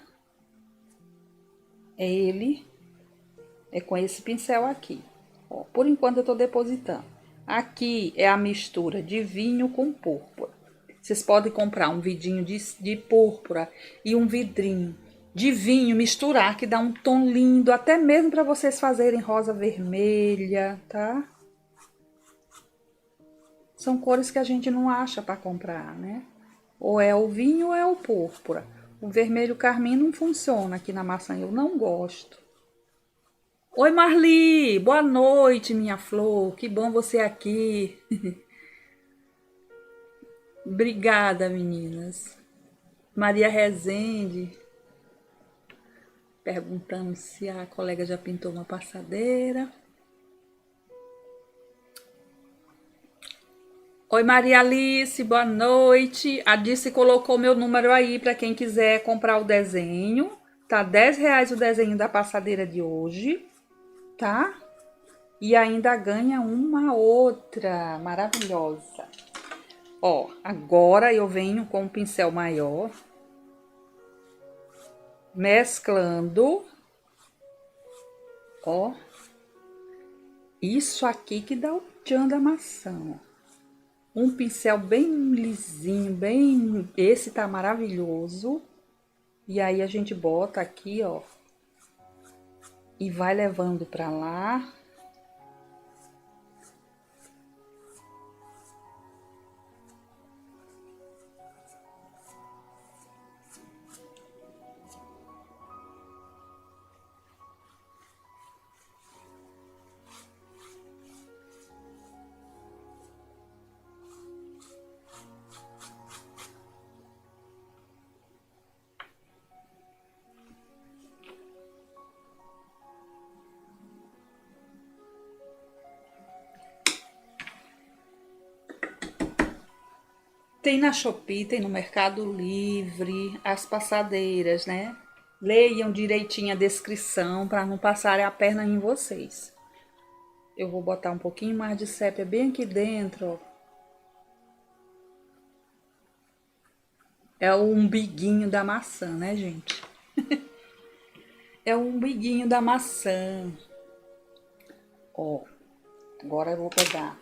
é com esse pincel aqui. Ó, por enquanto eu tô depositando. Aqui é a mistura de vinho com púrpura. Vocês podem comprar um vidinho de púrpura e um vidrinho de vinho, misturar, que dá um tom lindo, até mesmo para vocês fazerem rosa vermelha, tá? São cores que a gente não acha para comprar, né? Ou é o vinho ou é o púrpura. O vermelho carmim não funciona aqui na maçã, eu não gosto. Oi, Marli, boa noite, minha flor, que bom você aqui. Obrigada, meninas. Maria Rezende, perguntando se a colega já pintou uma passadeira. Oi, Maria Alice, boa noite. A Dice colocou meu número aí para quem quiser comprar o desenho. Tá R$10 o desenho da passadeira de hoje, tá? E ainda ganha uma outra maravilhosa. Ó, agora eu venho com um pincel maior, mesclando, ó, isso aqui que dá o tchan da maçã, ó. Um pincel bem lisinho, esse tá maravilhoso. E aí a gente bota aqui, ó, e vai levando pra lá. Tem na Shopee, tem no Mercado Livre, as passadeiras, né? Leiam direitinho a descrição para não passarem a perna em vocês. Eu vou botar um pouquinho mais de sépia bem aqui dentro, ó. É o umbiguinho da maçã, né, gente? É o umbiguinho da maçã. Ó, agora eu vou pegar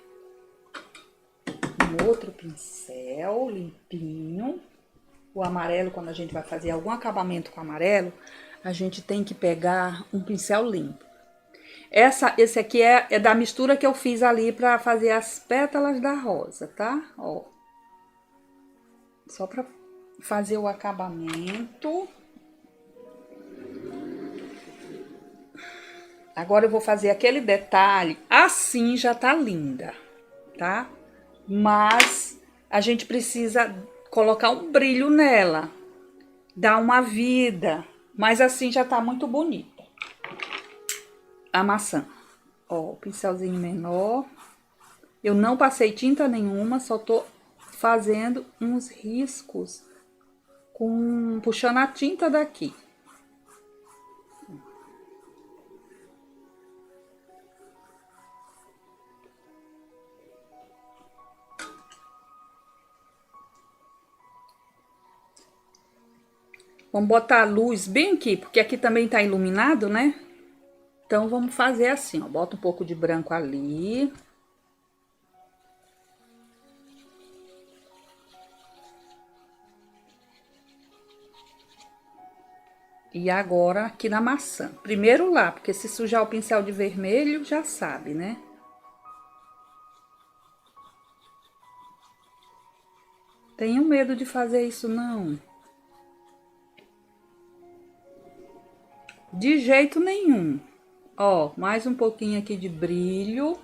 um outro pincel limpinho. O amarelo, quando a gente vai fazer algum acabamento com amarelo, a gente tem que pegar um pincel limpo. Esse aqui é da mistura que eu fiz ali pra fazer as pétalas da rosa, tá? Ó. Só pra fazer o acabamento. Agora eu vou fazer aquele detalhe. Assim já tá linda, tá? Mas a gente precisa colocar um brilho nela. Dar uma vida. Mas assim já tá muito bonita. A maçã. Ó, o pincelzinho menor. Eu não passei tinta nenhuma, só tô fazendo uns riscos puxando a tinta daqui. Vamos botar a luz bem aqui, porque aqui também tá iluminado, né? Então, vamos fazer assim, ó. Bota um pouco de branco ali. E agora aqui na maçã. Primeiro lá, porque se sujar o pincel de vermelho, já sabe, né? Tenho medo de fazer isso, não. De jeito nenhum. Ó, mais um pouquinho aqui de brilho.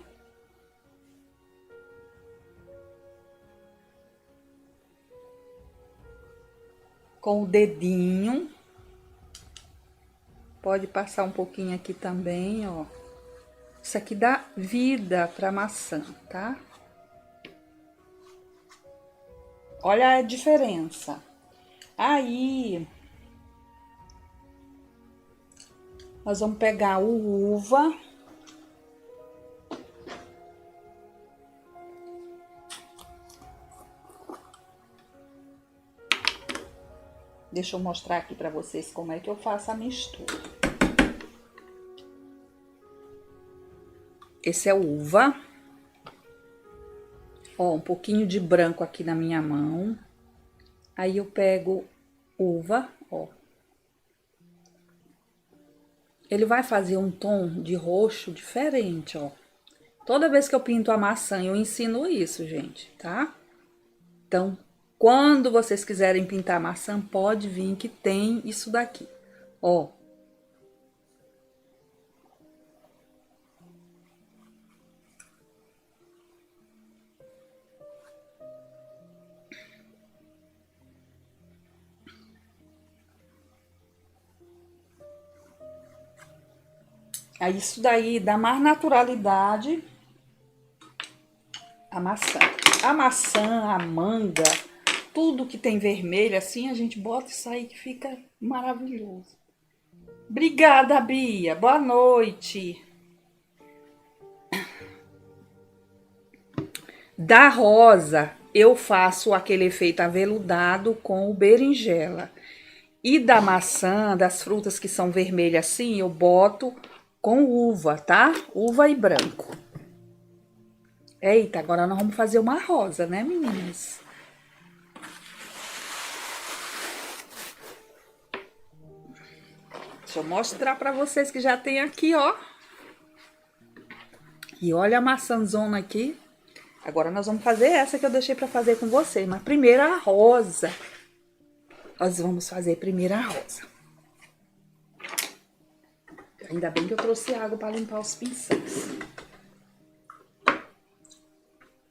Com o dedinho. Pode passar um pouquinho aqui também, ó. Isso aqui dá vida pra maçã, tá? Olha a diferença. Aí, nós vamos pegar o uva. Deixa eu mostrar aqui pra vocês como é que eu faço a mistura. Esse é o uva. Ó, um pouquinho de branco aqui na minha mão. Aí eu pego uva, ó. Ele vai fazer um tom de roxo diferente, ó. Toda vez que eu pinto a maçã, eu ensino isso, gente, tá? Então, quando vocês quiserem pintar a maçã, pode vir que tem isso daqui, ó. Aí isso daí dá mais naturalidade à maçã. A maçã, a manga, tudo que tem vermelho assim, a gente bota isso aí que fica maravilhoso. Obrigada, Bia. Boa noite. Da rosa, eu faço aquele efeito aveludado com o berinjela. E da maçã, das frutas que são vermelhas assim, eu boto com uva, tá? Uva e branco. Eita, agora nós vamos fazer uma rosa, né, meninas? Deixa eu mostrar pra vocês que já tem aqui, ó. E olha a maçãzona aqui. Agora nós vamos fazer essa que eu deixei pra fazer com vocês. Mas primeiro a rosa. Nós vamos fazer primeiro a rosa. Ainda bem que eu trouxe água pra limpar os pincéis.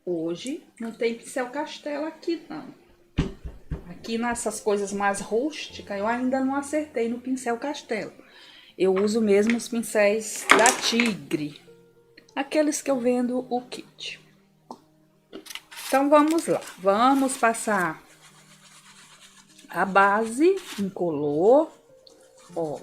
Hoje não tem pincel castelo aqui, não. Aqui nessas coisas mais rústicas, eu ainda não acertei no pincel castelo. Eu uso mesmo os pincéis da Tigre. Aqueles que eu vendo o kit. Então, vamos lá. Vamos passar a base incolor, ó.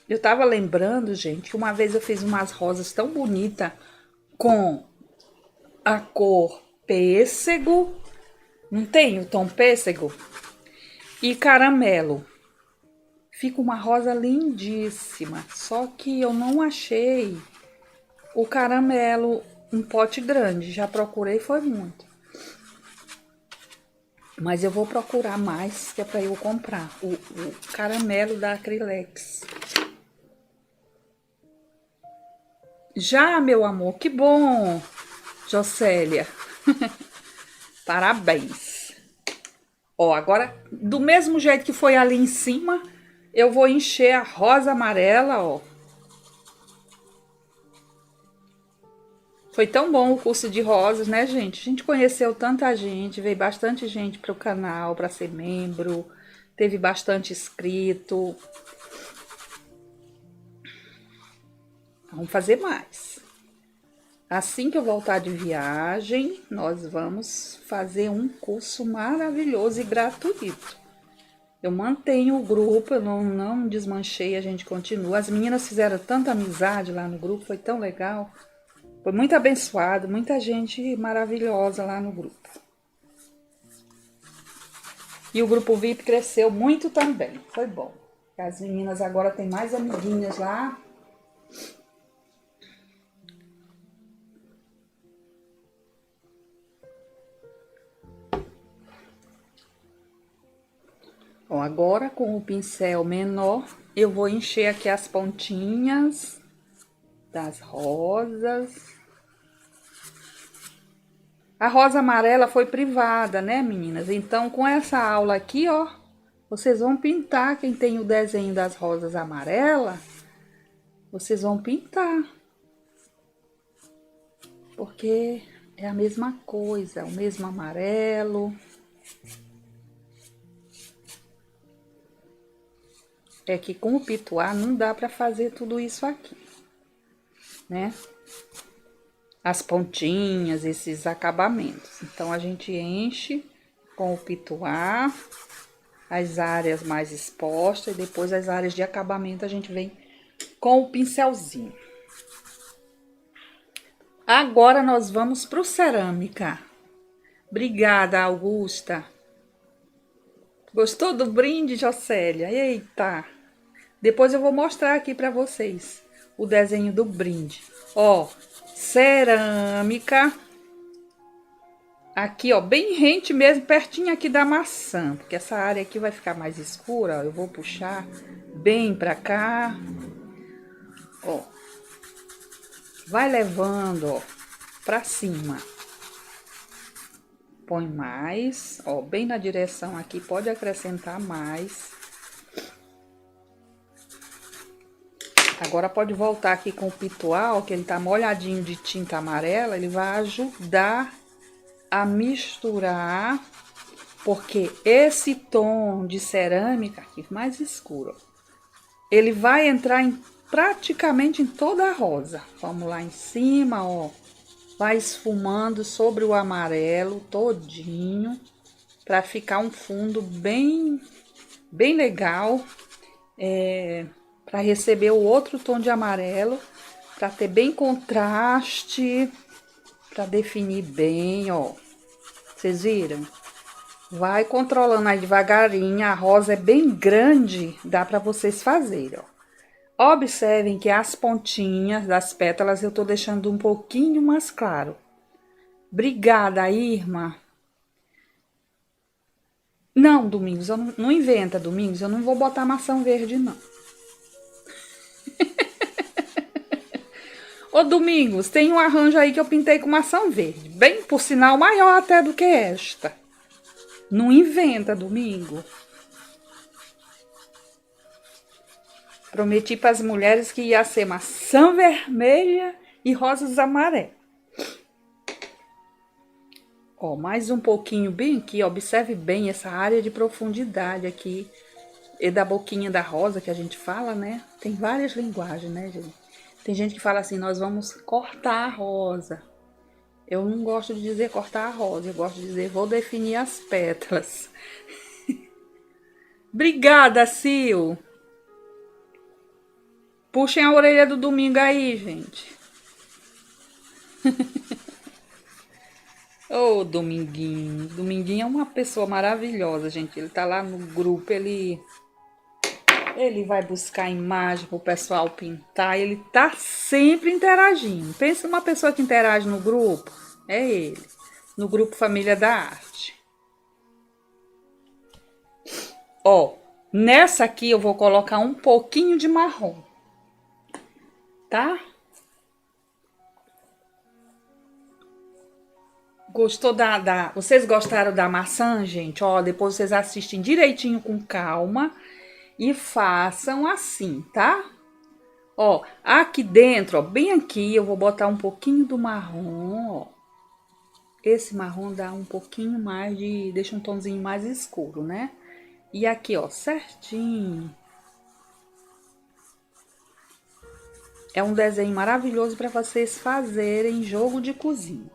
Eu tava lembrando, gente, que uma vez eu fiz umas rosas tão bonitas com a cor pêssego, não tem o tom pêssego? E caramelo. Fica uma rosa lindíssima, só que eu não achei o caramelo um pote grande, já procurei, foi muito. Mas eu vou procurar mais, que é para eu comprar o caramelo da Acrylex. Já, meu amor, que bom, Jocélia. Parabéns. Ó, agora, do mesmo jeito que foi ali em cima, eu vou encher a rosa amarela, ó. Foi tão bom o curso de rosas, né, gente? A gente conheceu tanta gente, veio bastante gente para o canal, para ser membro, teve bastante inscrito. Vamos fazer mais. Assim que eu voltar de viagem, nós vamos fazer um curso maravilhoso e gratuito. Eu mantenho o grupo, eu não desmanchei, a gente continua. As meninas fizeram tanta amizade lá no grupo, foi tão legal. Foi muito abençoado, muita gente maravilhosa lá no grupo. E o grupo VIP cresceu muito também, foi bom. As meninas agora têm mais amiguinhas lá. Bom, agora com o pincel menor, eu vou encher aqui as pontinhas das rosas. A rosa amarela foi privada, né, meninas? Então, com essa aula aqui, ó, vocês vão pintar. Quem tem o desenho das rosas amarelas, vocês vão pintar. Porque é a mesma coisa, o mesmo amarelo. É que com o pituá não dá pra fazer tudo isso aqui, né? As pontinhas, esses acabamentos. Então, a gente enche com o pituá as áreas mais expostas e depois as áreas de acabamento a gente vem com o pincelzinho. Agora nós vamos pro cerâmica. Obrigada, Augusta. Gostou do brinde, Jocélia? Eita! Depois eu vou mostrar aqui pra vocês o desenho do brinde. Ó, cerâmica. Aqui, ó, bem rente mesmo, pertinho aqui da maçã. Porque essa área aqui vai ficar mais escura, ó. Eu vou puxar bem pra cá. Ó. Vai levando, ó, pra cima. Põe mais, ó, bem na direção aqui, pode acrescentar mais. Agora pode voltar aqui com o pituá, ó, que ele tá molhadinho de tinta amarela, ele vai ajudar a misturar, porque esse tom de cerâmica aqui, mais escuro, ó, ele vai entrar praticamente em toda a rosa. Vamos lá em cima, ó. Vai esfumando sobre o amarelo todinho, para ficar um fundo bem legal, para receber o outro tom de amarelo, para ter bem contraste, para definir bem, ó. Vocês viram? Vai controlando aí devagarinho, a rosa é bem grande, dá para vocês fazerem, ó. Observem que as pontinhas das pétalas eu tô deixando um pouquinho mais claro. Obrigada, Irma. Não, Domingos, eu não inventa, Domingos, eu não vou botar maçã verde, não. Ô, Domingos, tem um arranjo aí que eu pintei com maçã verde, bem, por sinal, maior até do que esta. Não inventa, Domingo. Prometi para as mulheres que ia ser maçã vermelha e rosas amarelas. Ó, mais um pouquinho bem aqui, observe bem essa área de profundidade aqui. E da boquinha da rosa que a gente fala, né? Tem várias linguagens, né, gente? Tem gente que fala assim, nós vamos cortar a rosa. Eu não gosto de dizer cortar a rosa, eu gosto de dizer vou definir as pétalas. Obrigada, Sil. Puxem a orelha do Domingo aí, gente. Ô, Dominguinho. Dominguinho é uma pessoa maravilhosa, gente. Ele tá lá no grupo, ele vai buscar imagem pro pessoal pintar. Ele tá sempre interagindo. Pensa numa pessoa que interage no grupo. É ele. No grupo Família da Arte. Ó, nessa aqui eu vou colocar um pouquinho de marrom. Tá? Gostou Vocês gostaram da maçã, gente? Ó, depois vocês assistem direitinho com calma e façam assim, tá? Ó, aqui dentro, ó, bem aqui, eu vou botar um pouquinho do marrom, ó. Esse marrom dá um pouquinho mais deixa um tomzinho mais escuro, né? E aqui, ó, certinho. É um desenho maravilhoso para vocês fazerem jogo de cozinha.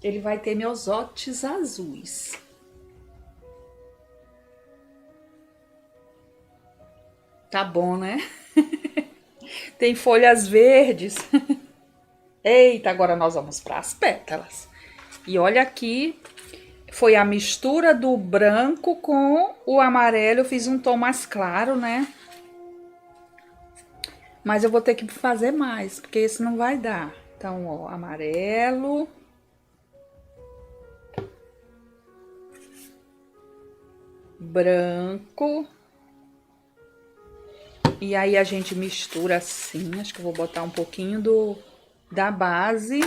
Ele vai ter meus ótis azuis. Tá bom, né? Tem folhas verdes. Eita, agora nós vamos para as pétalas. E olha aqui, foi a mistura do branco com o amarelo. Eu fiz um tom mais claro, né? Mas eu vou ter que fazer mais, porque esse não vai dar. Então, ó, amarelo. Branco. E aí a gente mistura assim. Acho que eu vou botar um pouquinho da base.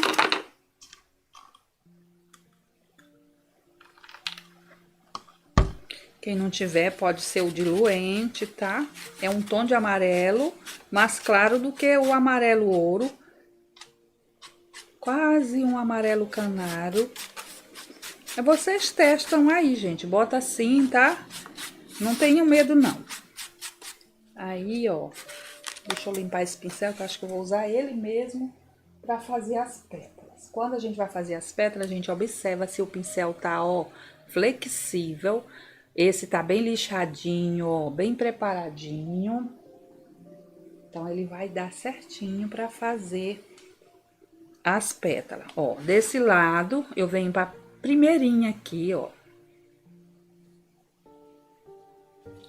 Quem não tiver pode ser o diluente, tá? É um tom de amarelo, mais claro do que o amarelo ouro. Quase um amarelo canário. Vocês testam aí, gente. Bota assim, tá? Não tenham medo, não. Aí, ó. Deixa eu limpar esse pincel, que eu acho que eu vou usar ele mesmo pra fazer as pétalas. Quando a gente vai fazer as pétalas, a gente observa se o pincel tá, ó, flexível. Esse tá bem lixadinho, ó, bem preparadinho. Então, ele vai dar certinho pra fazer as pétalas. Ó, desse lado, eu venho pra primeirinha aqui, ó.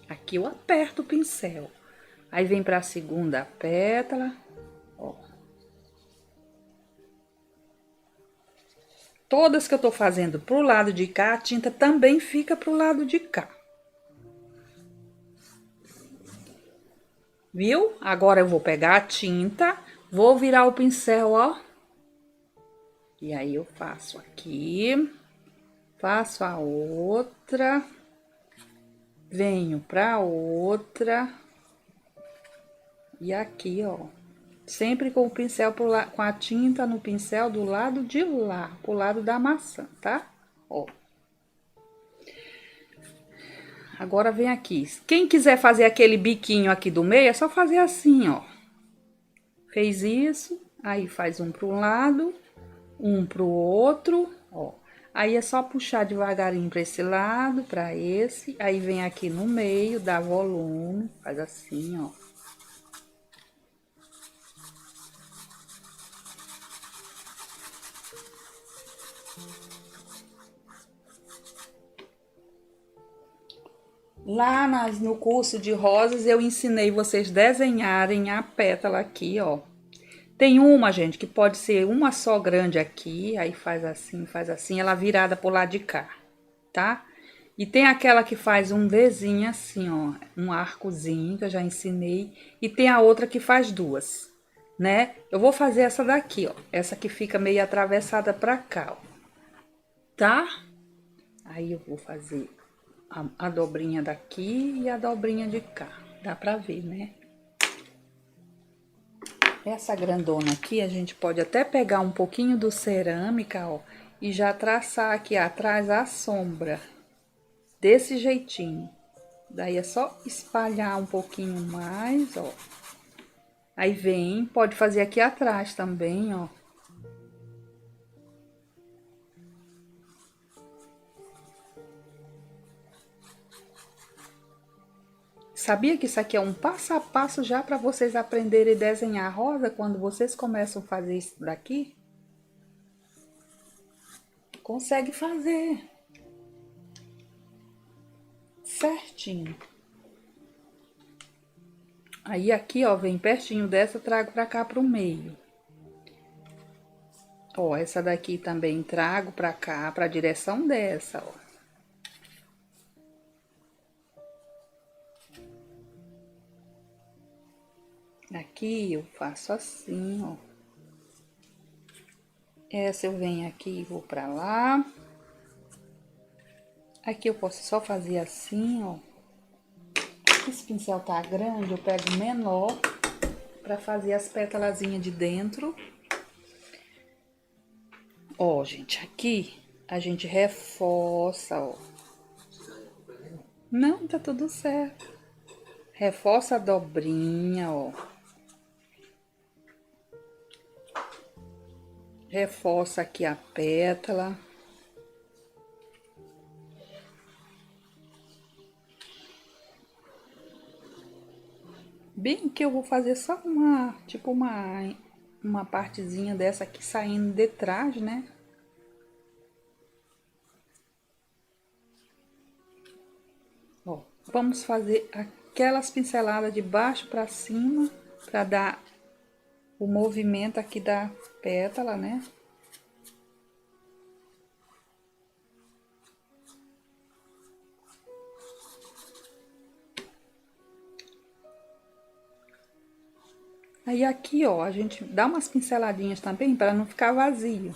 Aqui eu aperto o pincel. Aí, vem pra segunda pétala, ó. Todas que eu tô fazendo pro lado de cá, a tinta também fica pro lado de cá. Viu? Agora eu vou pegar a tinta, vou virar o pincel, ó. E aí eu faço aqui, faço a outra, venho pra outra. E aqui, ó. Sempre com o pincel com a tinta no pincel do lado de lá, pro lado da maçã, tá? Ó. Agora vem aqui. Quem quiser fazer aquele biquinho aqui do meio, é só fazer assim, ó. Fez isso, aí faz um pro lado, um pro outro, ó. Aí é só puxar devagarinho pra esse lado, pra esse. Aí vem aqui no meio, dá volume, faz assim, ó. Lá no curso de rosas eu ensinei vocês desenharem a pétala aqui, ó. Tem uma, gente, que pode ser uma só grande aqui, aí faz assim, ela virada pro lado de cá, tá? E tem aquela que faz um Vzinho assim, ó, um arcozinho, que eu já ensinei, e tem a outra que faz duas, né? Eu vou fazer essa daqui, ó, essa que fica meio atravessada pra cá, ó, tá? Aí eu vou fazer a dobrinha daqui e a dobrinha de cá. Dá pra ver, né? Essa grandona aqui, a gente pode até pegar um pouquinho do cerâmica, ó, e já traçar aqui atrás a sombra. Desse jeitinho. Daí é só espalhar um pouquinho mais, ó. Aí vem, pode fazer aqui atrás também, ó. Sabia que isso aqui é um passo a passo já para vocês aprenderem a desenhar rosa quando vocês começam a fazer isso daqui? Consegue fazer certinho. Aí aqui, ó, vem pertinho dessa, eu trago pra cá pro meio. Ó, essa daqui também trago pra cá, pra direção dessa, ó. Aqui eu faço assim, ó. Essa eu venho aqui e vou pra lá. Aqui eu posso só fazer assim, ó. Esse pincel tá grande, eu pego menor pra fazer as pétalazinhas de dentro. Ó, gente, aqui a gente reforça, ó. Não, tá tudo certo. Reforça a dobrinha, ó. Reforça aqui a pétala. Bem que eu vou fazer só tipo uma partezinha dessa aqui saindo de trás, né? Ó, vamos fazer aquelas pinceladas de baixo pra cima, pra dar o movimento aqui da pétala, né? Aí aqui, ó, a gente dá umas pinceladinhas também para não ficar vazio.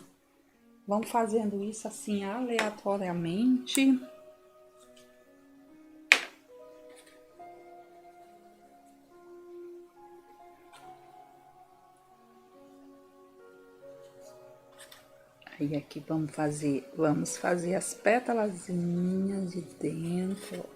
Vamos fazendo isso assim aleatoriamente. Aí aqui vamos fazer as pétalazinhas de dentro, ó.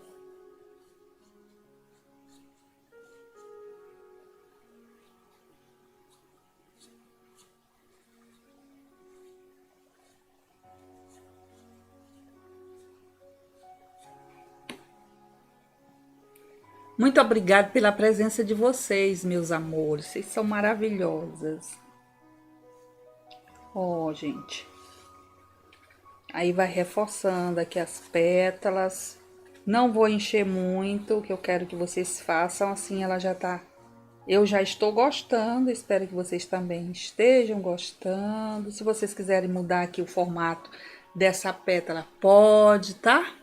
Muito obrigada pela presença de vocês, meus amores. Vocês são maravilhosas. Ó, gente. Aí vai reforçando aqui as pétalas. Não vou encher muito, que eu quero que vocês façam. Assim ela já tá... Eu já estou gostando, espero que vocês também estejam gostando. Se vocês quiserem mudar aqui o formato dessa pétala, pode, tá?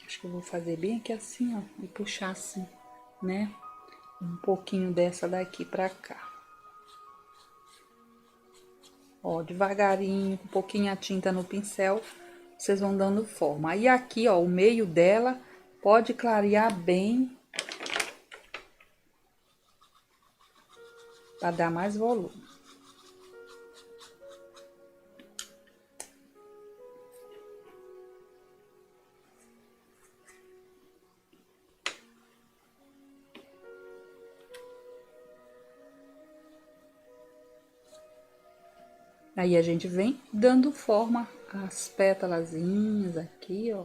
Acho que eu vou fazer bem aqui assim, ó, e puxar assim, né? Um pouquinho dessa daqui pra cá. Ó, devagarinho, um pouquinho a tinta no pincel, vocês vão dando forma. Aí aqui, ó, o meio dela pode clarear bem para dar mais volume. Aí a gente vem dando forma às pétalazinhas aqui, ó.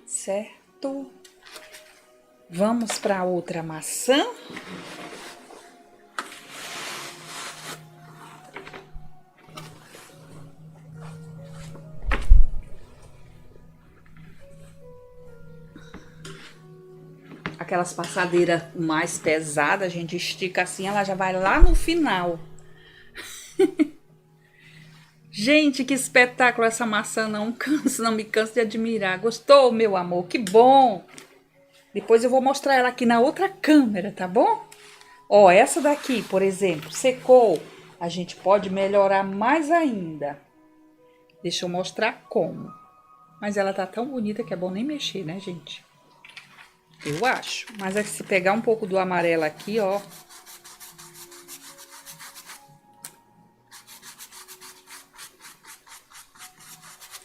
Certo? Vamos para outra maçã. Aquelas passadeiras mais pesadas, a gente estica assim, ela já vai lá no final. Gente, que espetáculo essa maçã, não canso, não me canso de admirar. Gostou, meu amor? Que bom! Depois eu vou mostrar ela aqui na outra câmera, tá bom? Ó, essa daqui, por exemplo, secou. A gente pode melhorar mais ainda. Deixa eu mostrar como. Mas ela tá tão bonita que é bom nem mexer, né, gente? Eu acho. Mas é que se pegar um pouco do amarelo aqui, ó.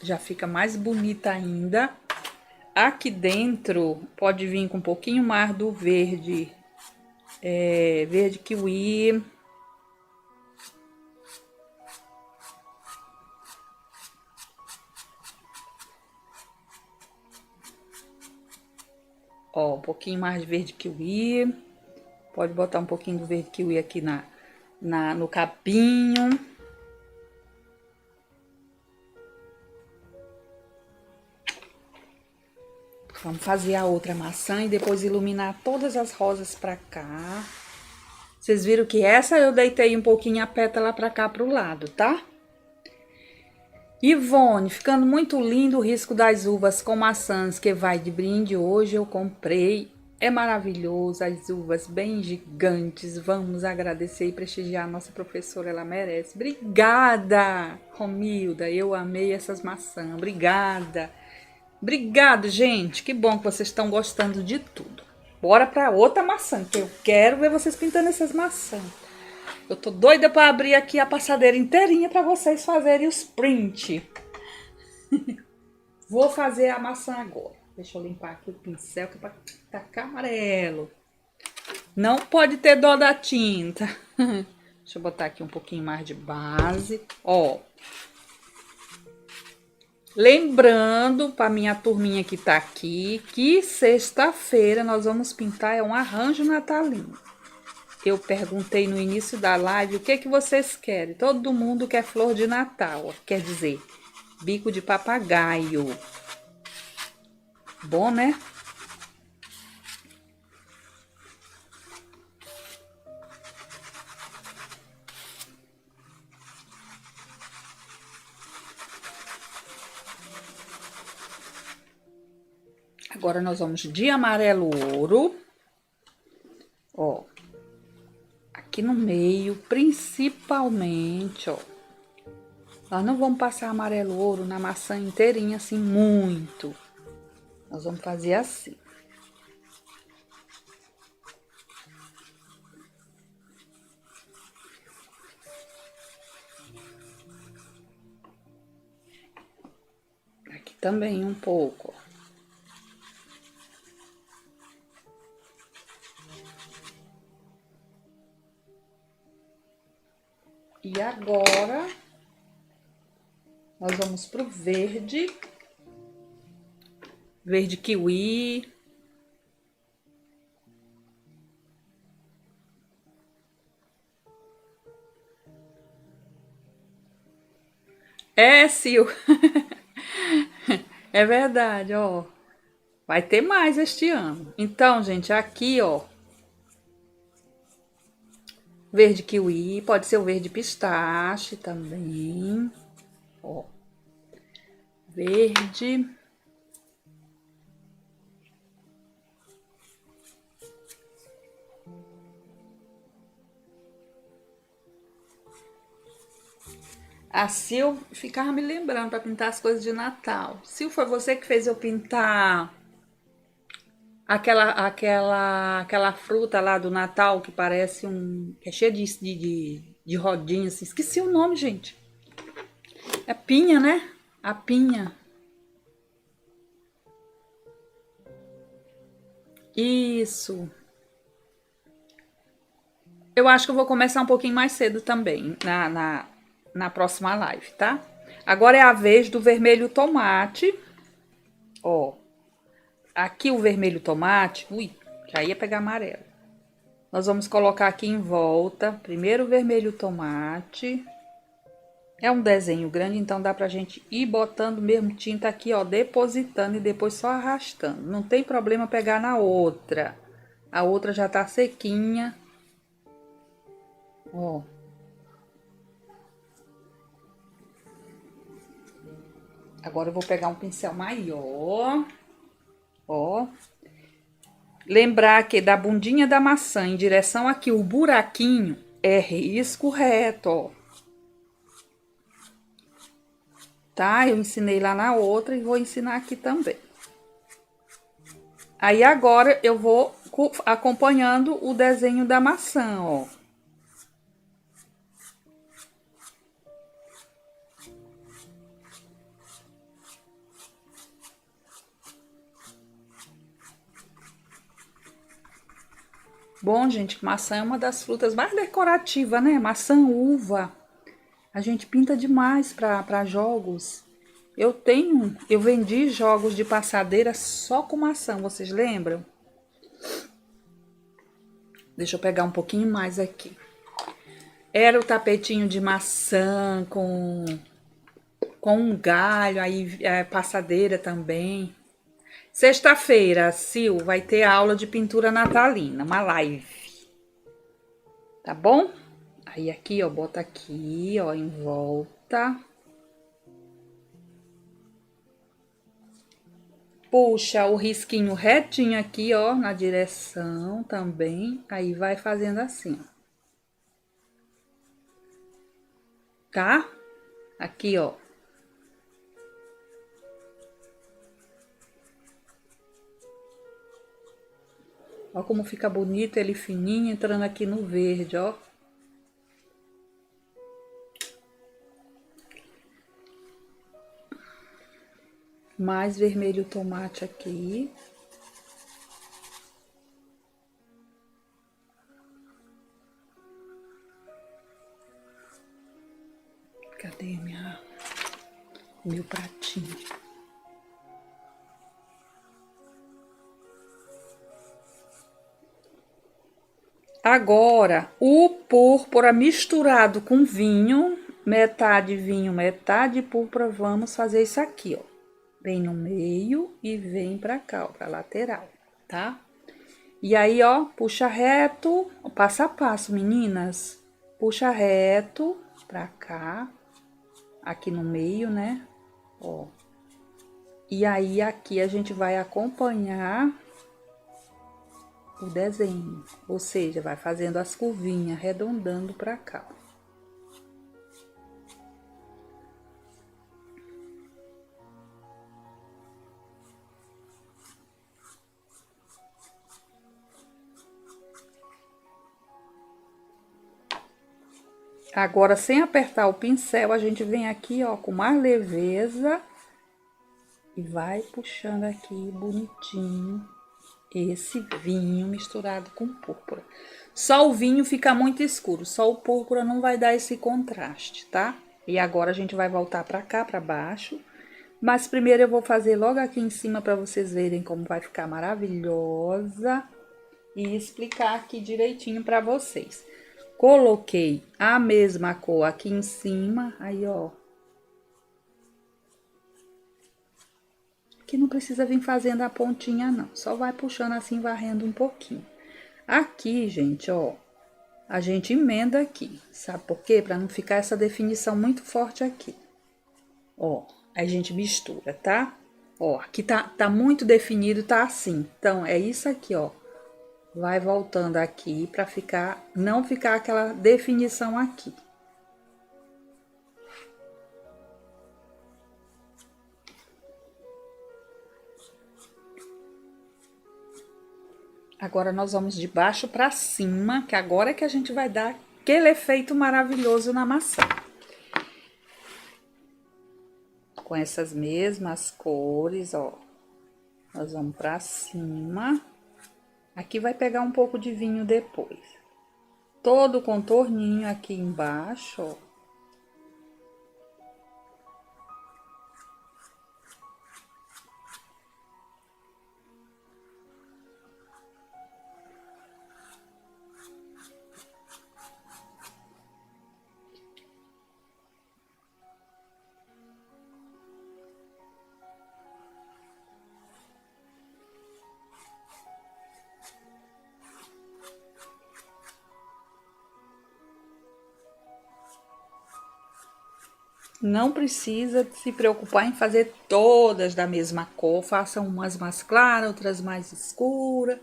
Já fica mais bonita ainda. Aqui dentro pode vir com um pouquinho mais do verde. Verde kiwi. Ó, um pouquinho mais de verde kiwi. Pode botar um pouquinho do verde kiwi aqui no capinho. Vamos fazer a outra maçã e depois iluminar todas as rosas pra cá. Vocês viram que essa eu deitei um pouquinho a pétala pra cá pro lado, tá? Ivone, ficando muito lindo o risco das uvas com maçãs que vai de brinde. Hoje eu comprei. É maravilhoso, as uvas bem gigantes. Vamos agradecer e prestigiar a nossa professora, ela merece. Obrigada, Romilda, eu amei essas maçãs. Obrigada. Obrigado, gente. Que bom que vocês estão gostando de tudo. Bora para outra maçã, que eu quero ver vocês pintando essas maçãs. Eu tô doida para abrir aqui a passadeira inteirinha para vocês fazerem os prints. Vou fazer a maçã agora. Deixa eu limpar aqui o pincel, que é para tacar amarelo. Não pode ter dó da tinta. Deixa eu botar aqui um pouquinho mais de base. Ó. Lembrando para minha turminha que tá aqui, que sexta-feira nós vamos pintar um arranjo natalino. Eu perguntei no início da live o que vocês querem. Todo mundo quer flor de Natal, quer dizer, bico de papagaio. Bom, né? Agora nós vamos de amarelo ouro. Ó. Aqui no meio, principalmente, ó. Nós não vamos passar amarelo ouro na maçã inteirinha, assim, muito. Nós vamos fazer assim. Aqui também um pouco, ó. E agora, nós vamos pro verde. Verde kiwi. É, Sil. É verdade, ó. Vai ter mais este ano. Então, gente, aqui, ó. Verde kiwi, pode ser o verde pistache também. Ó. Verde. A Sil ficava me lembrando para pintar as coisas de Natal. Sil, foi você que fez eu pintar aquela fruta lá do Natal que parece que é cheia de rodinhas. Assim. Esqueci o nome, gente. É pinha, né? A pinha. Isso. Eu acho que eu vou começar um pouquinho mais cedo também, na próxima live, tá? Agora é a vez do vermelho tomate. Ó. Aqui o vermelho tomate. Ui, já ia pegar amarelo. Nós vamos colocar aqui em volta. Primeiro o vermelho tomate. É um desenho grande, então dá pra gente ir botando mesmo tinta aqui, ó, depositando e depois só arrastando. Não tem problema pegar na outra. A outra já tá sequinha. Ó. Agora eu vou pegar um pincel maior. Ó. Lembrar que da bundinha da maçã em direção aqui, o buraquinho é risco reto, ó. Tá? Eu ensinei lá na outra e vou ensinar aqui também. Aí agora eu vou acompanhando o desenho da maçã, ó. Bom, gente, maçã é uma das frutas mais decorativas, né? Maçã, uva. A gente pinta demais para jogos. Eu vendi jogos de passadeira só com maçã, vocês lembram? Deixa eu pegar um pouquinho mais aqui. Era o tapetinho de maçã com um galho, aí passadeira também. Sexta-feira, Sil, vai ter aula de pintura natalina, uma live. Tá bom? Aí aqui, ó, bota aqui, ó, em volta. Puxa o risquinho retinho aqui, ó, na direção também. Aí vai fazendo assim, ó. Tá? Aqui, ó. Ó como fica bonito ele fininho, entrando aqui no verde, ó. Mais vermelho tomate aqui. Cadê meu pratinho? Agora, o púrpura misturado com vinho, metade vinho, metade púrpura, vamos fazer isso aqui, ó. Vem no meio e vem pra cá, ó, pra lateral, tá? E aí, ó, puxa reto, passo a passo, meninas. Puxa reto pra cá, aqui no meio, né? Ó. E aí, aqui a gente vai acompanhar o desenho, ou seja, vai fazendo as curvinhas, arredondando pra cá. Agora, sem apertar o pincel, a gente vem aqui, ó, com mais leveza e vai puxando aqui bonitinho esse vinho misturado com púrpura. Só o vinho fica muito escuro, só o púrpura não vai dar esse contraste, tá? E agora a gente vai voltar pra cá, pra baixo. Mas primeiro eu vou fazer logo aqui em cima pra vocês verem como vai ficar maravilhosa e explicar aqui direitinho pra vocês. Coloquei a mesma cor aqui em cima, aí ó. Aqui não precisa vir fazendo a pontinha não, só vai puxando assim, varrendo um pouquinho. Aqui, gente, ó, a gente emenda aqui, sabe por quê? Pra não ficar essa definição muito forte aqui. Ó, a gente mistura, tá? Ó, aqui tá muito definido, tá assim. Então, é isso aqui, ó. Vai voltando aqui pra não ficar aquela definição aqui. Agora nós vamos de baixo pra cima, que agora é que a gente vai dar aquele efeito maravilhoso na maçã. Com essas mesmas cores, ó. Nós vamos pra cima. Aqui vai pegar um pouco de vinho depois. Todo o contorninho aqui embaixo, ó. Não precisa se preocupar em fazer todas da mesma cor. Façam umas mais claras, outras mais escuras.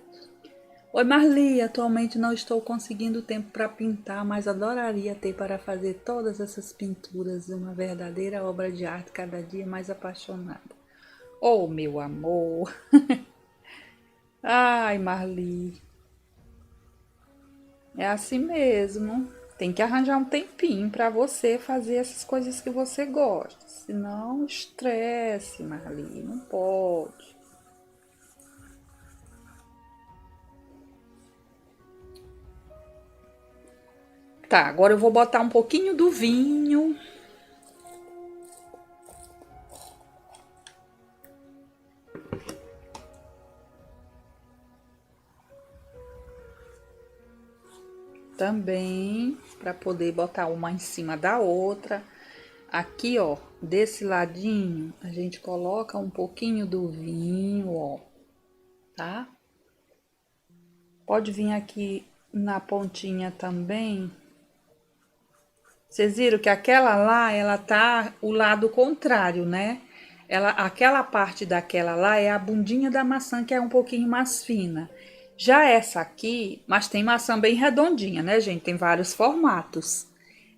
Oi, Marli, atualmente não estou conseguindo tempo para pintar, mas adoraria ter para fazer todas essas pinturas, uma verdadeira obra de arte, cada dia mais apaixonada. Oh, meu amor! Ai, Marli, é assim mesmo. Tem que arranjar um tempinho para você fazer essas coisas que você gosta. Senão, estresse, Marli, não pode. Tá, agora eu vou botar um pouquinho do vinho. também, para poder botar uma em cima da outra. Aqui, ó, desse ladinho, a gente coloca um pouquinho do vinho, ó, tá? Pode vir aqui na pontinha também. Vocês viram que aquela lá, ela tá o lado contrário, né? Aquela parte daquela lá é a bundinha da maçã, que é um pouquinho mais fina. Já essa aqui, mas tem maçã bem redondinha, né, gente? Tem vários formatos.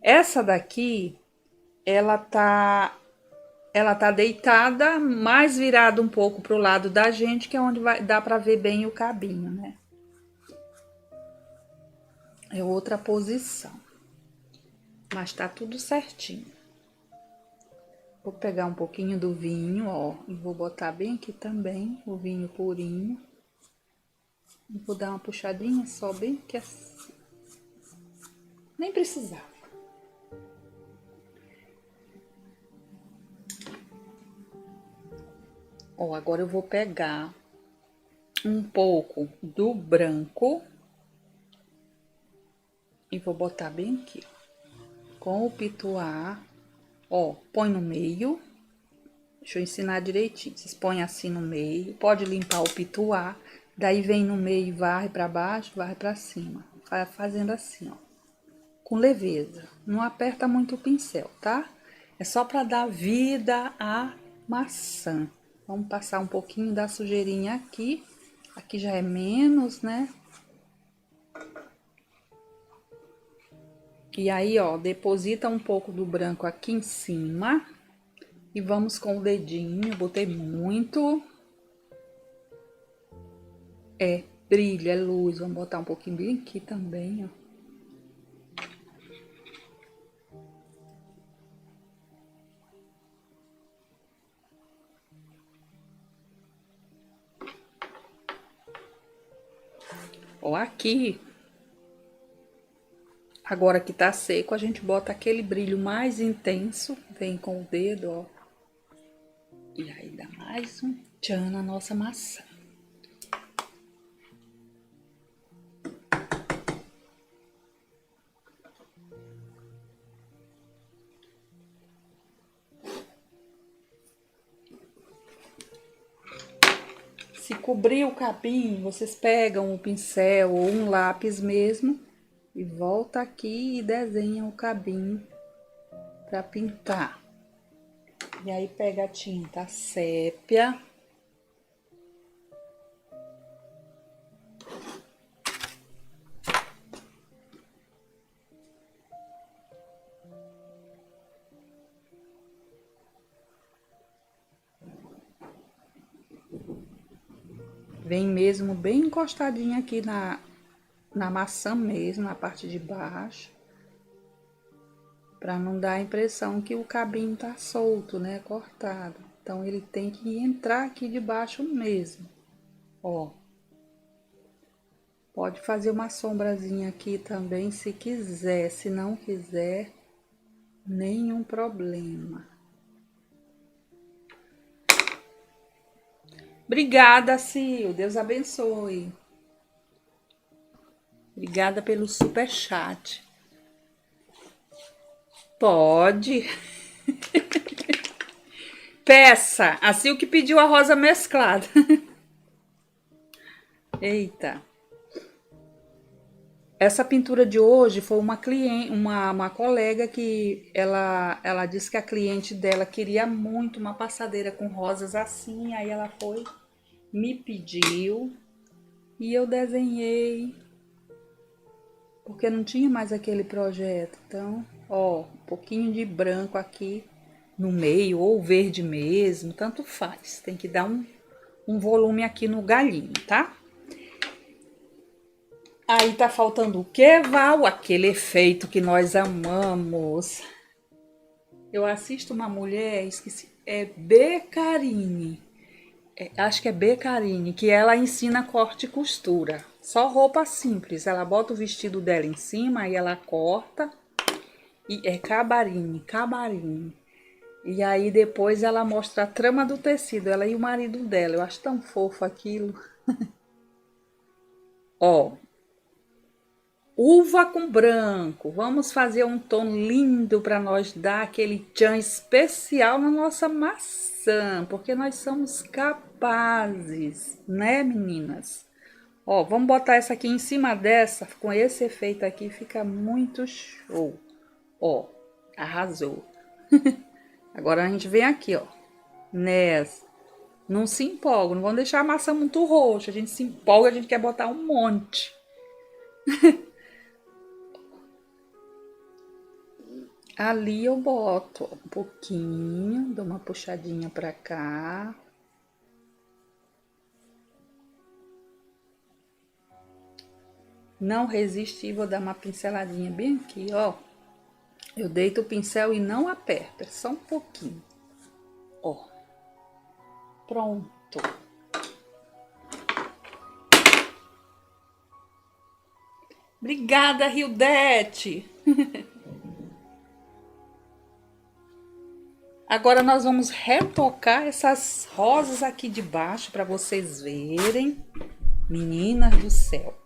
Essa daqui, ela tá deitada, mais virada um pouco pro lado da gente, que é onde dá pra ver bem o cabinho, né? É outra posição. Mas tá tudo certinho. Vou pegar um pouquinho do vinho, ó, e vou botar bem aqui também, o vinho purinho. E vou dar uma puxadinha só bem que assim. Nem precisava. Ó, agora eu vou pegar um pouco do branco e vou botar bem aqui, com o pituá. Ó, põe no meio. Deixa eu ensinar direitinho. Vocês põem assim no meio. Pode limpar o pituá. Daí vem no meio e varre pra baixo, varre pra cima. Vai fazendo assim, ó. Com leveza. Não aperta muito o pincel, tá? É só pra dar vida à maçã. Vamos passar um pouquinho da sujeirinha aqui. Aqui já é menos, né? E aí, ó, deposita um pouco do branco aqui em cima. E vamos com o dedinho, botei muito. É brilho, é luz. Vamos botar um pouquinho bem aqui também, ó. Ó, aqui. Agora que tá seco, a gente bota aquele brilho mais intenso. Vem com o dedo, ó. E aí dá mais um tchan na nossa maçã. Se cobrir o cabinho, vocês pegam um pincel ou um lápis mesmo e volta aqui e desenha o cabinho para pintar. E aí pega a tinta sépia. Vem mesmo bem encostadinha aqui na maçã mesmo, na parte de baixo. Pra não dar a impressão que o cabinho tá solto, né, cortado. Então, ele tem que entrar aqui debaixo mesmo, ó. Pode fazer uma sombrazinha aqui também, se quiser. Se não quiser, nenhum problema. Obrigada, Sil. Deus abençoe. Obrigada pelo superchat. Pode. Peça. A Sil que pediu a rosa mesclada. Eita. Essa pintura de hoje foi uma cliente, uma colega que ela disse que a cliente dela queria muito uma passadeira com rosas assim, aí ela foi, me pediu e eu desenhei, porque não tinha mais aquele projeto. Então, ó, um pouquinho de branco aqui no meio, ou verde mesmo, tanto faz. Tem que dar um volume aqui no galinho, tá? Aí tá faltando o quê, Val? Aquele efeito que nós amamos. Eu assisto uma mulher, esqueci, é Becarine. Acho que é Becarine, que ela ensina corte e costura. Só roupa simples. Ela bota o vestido dela em cima, aí ela corta. E é Cabarine. E aí depois ela mostra a trama do tecido, ela e o marido dela. Eu acho tão fofo aquilo. Ó, Uva com branco. Vamos fazer um tom lindo para nós dar aquele tchan especial na nossa maçã, porque nós somos capazes, né, meninas? Ó, vamos botar essa aqui em cima dessa, com esse efeito aqui, fica muito show. Ó, arrasou. Agora a gente vem aqui, ó, nessa. Não se empolga, não vamos deixar a maçã muito roxa. A gente se empolga, a gente quer botar um monte. Ali eu boto ó, um pouquinho, dou uma puxadinha pra cá. Não resisti, vou dar uma pinceladinha bem aqui, ó. Eu deito o pincel e não aperto, é só um pouquinho. Ó, pronto. Obrigada, Rildete. Agora nós vamos retocar essas rosas aqui de baixo para vocês verem, meninas do céu.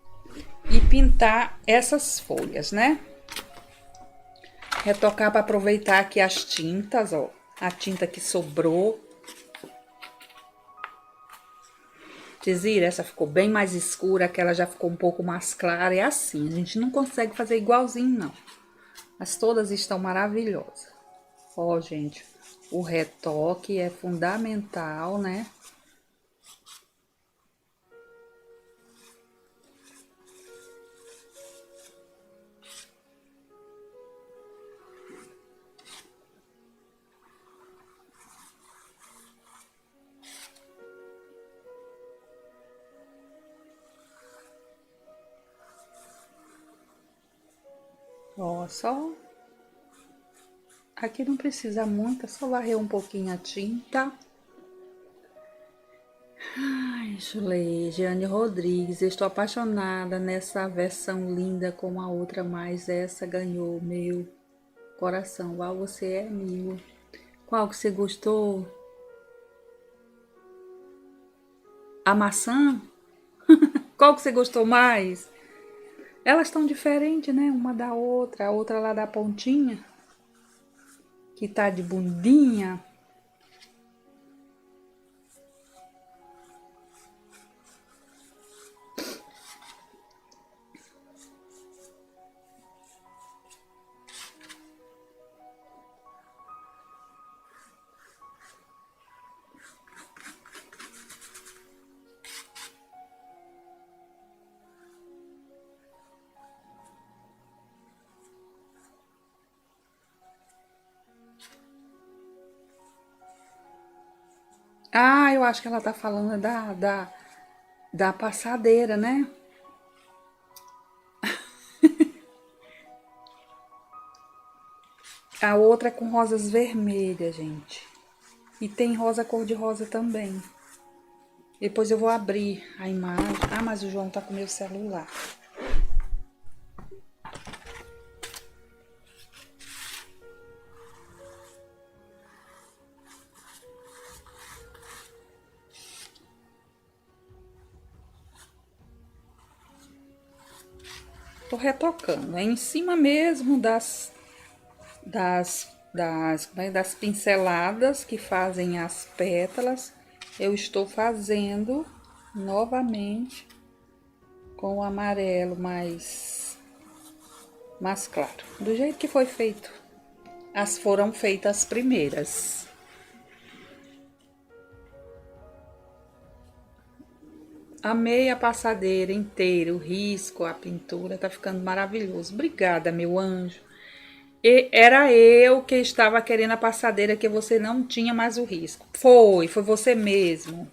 E pintar essas folhas, né? Retocar para aproveitar aqui as tintas, ó. A tinta que sobrou. Vocês viram? Essa ficou bem mais escura, aquela já ficou um pouco mais clara. É assim, a gente não consegue fazer igualzinho, não. Mas todas estão maravilhosas. Ó, gente, o retoque é fundamental, né? Ó, só... Aqui não precisa muito, é só varrer um pouquinho a tinta. Ai, deixa eu ler. Jeane Rodrigues, estou apaixonada nessa versão linda como a outra, mas essa ganhou meu coração. Uau, você é amigo. Qual que você gostou? A maçã? Qual que você gostou mais? Elas estão diferentes, né? Uma da outra. A outra lá da pontinha, que tá de bundinha. Ah, eu acho que ela tá falando da passadeira, né? A outra é com rosas vermelhas, gente. E tem rosa cor-de-rosa também. Depois eu vou abrir a imagem. Ah, mas o João tá com meu celular. Tô retocando. É em cima mesmo das pinceladas que fazem as pétalas. Eu estou fazendo novamente com o amarelo mais claro. Do jeito que foi feito. As foram feitas as primeiras. Amei a passadeira inteira, o risco, a pintura, tá ficando maravilhoso. Obrigada, meu anjo. E era eu que estava querendo a passadeira que você não tinha mais o risco. Foi você mesmo.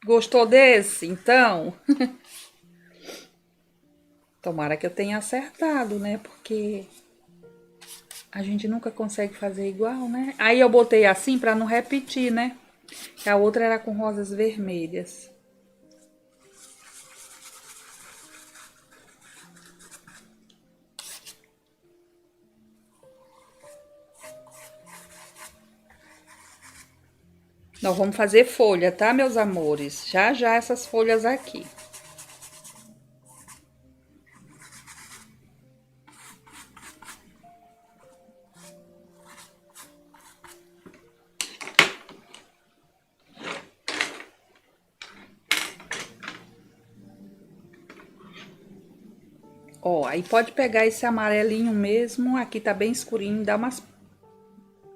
Gostou desse? Então, tomara que eu tenha acertado, né? Porque a gente nunca consegue fazer igual, né? Aí eu botei assim para não repetir, né? A outra era com rosas vermelhas. Nós vamos fazer folha, tá, meus amores? Já já essas folhas aqui. Ó, aí pode pegar esse amarelinho mesmo, aqui tá bem escurinho, dá umas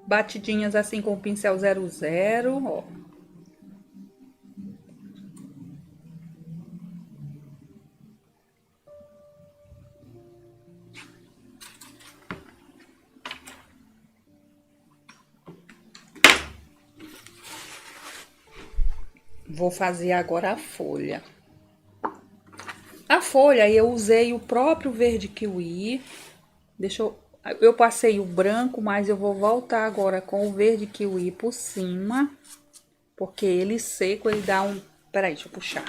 batidinhas assim com o pincel 00, ó. Vou fazer agora a folha. A folha eu usei o próprio verde kiwi. Eu passei o branco, mas eu vou voltar agora com o verde kiwi por cima. Porque ele seco, ele dá um... Peraí, deixa eu puxar.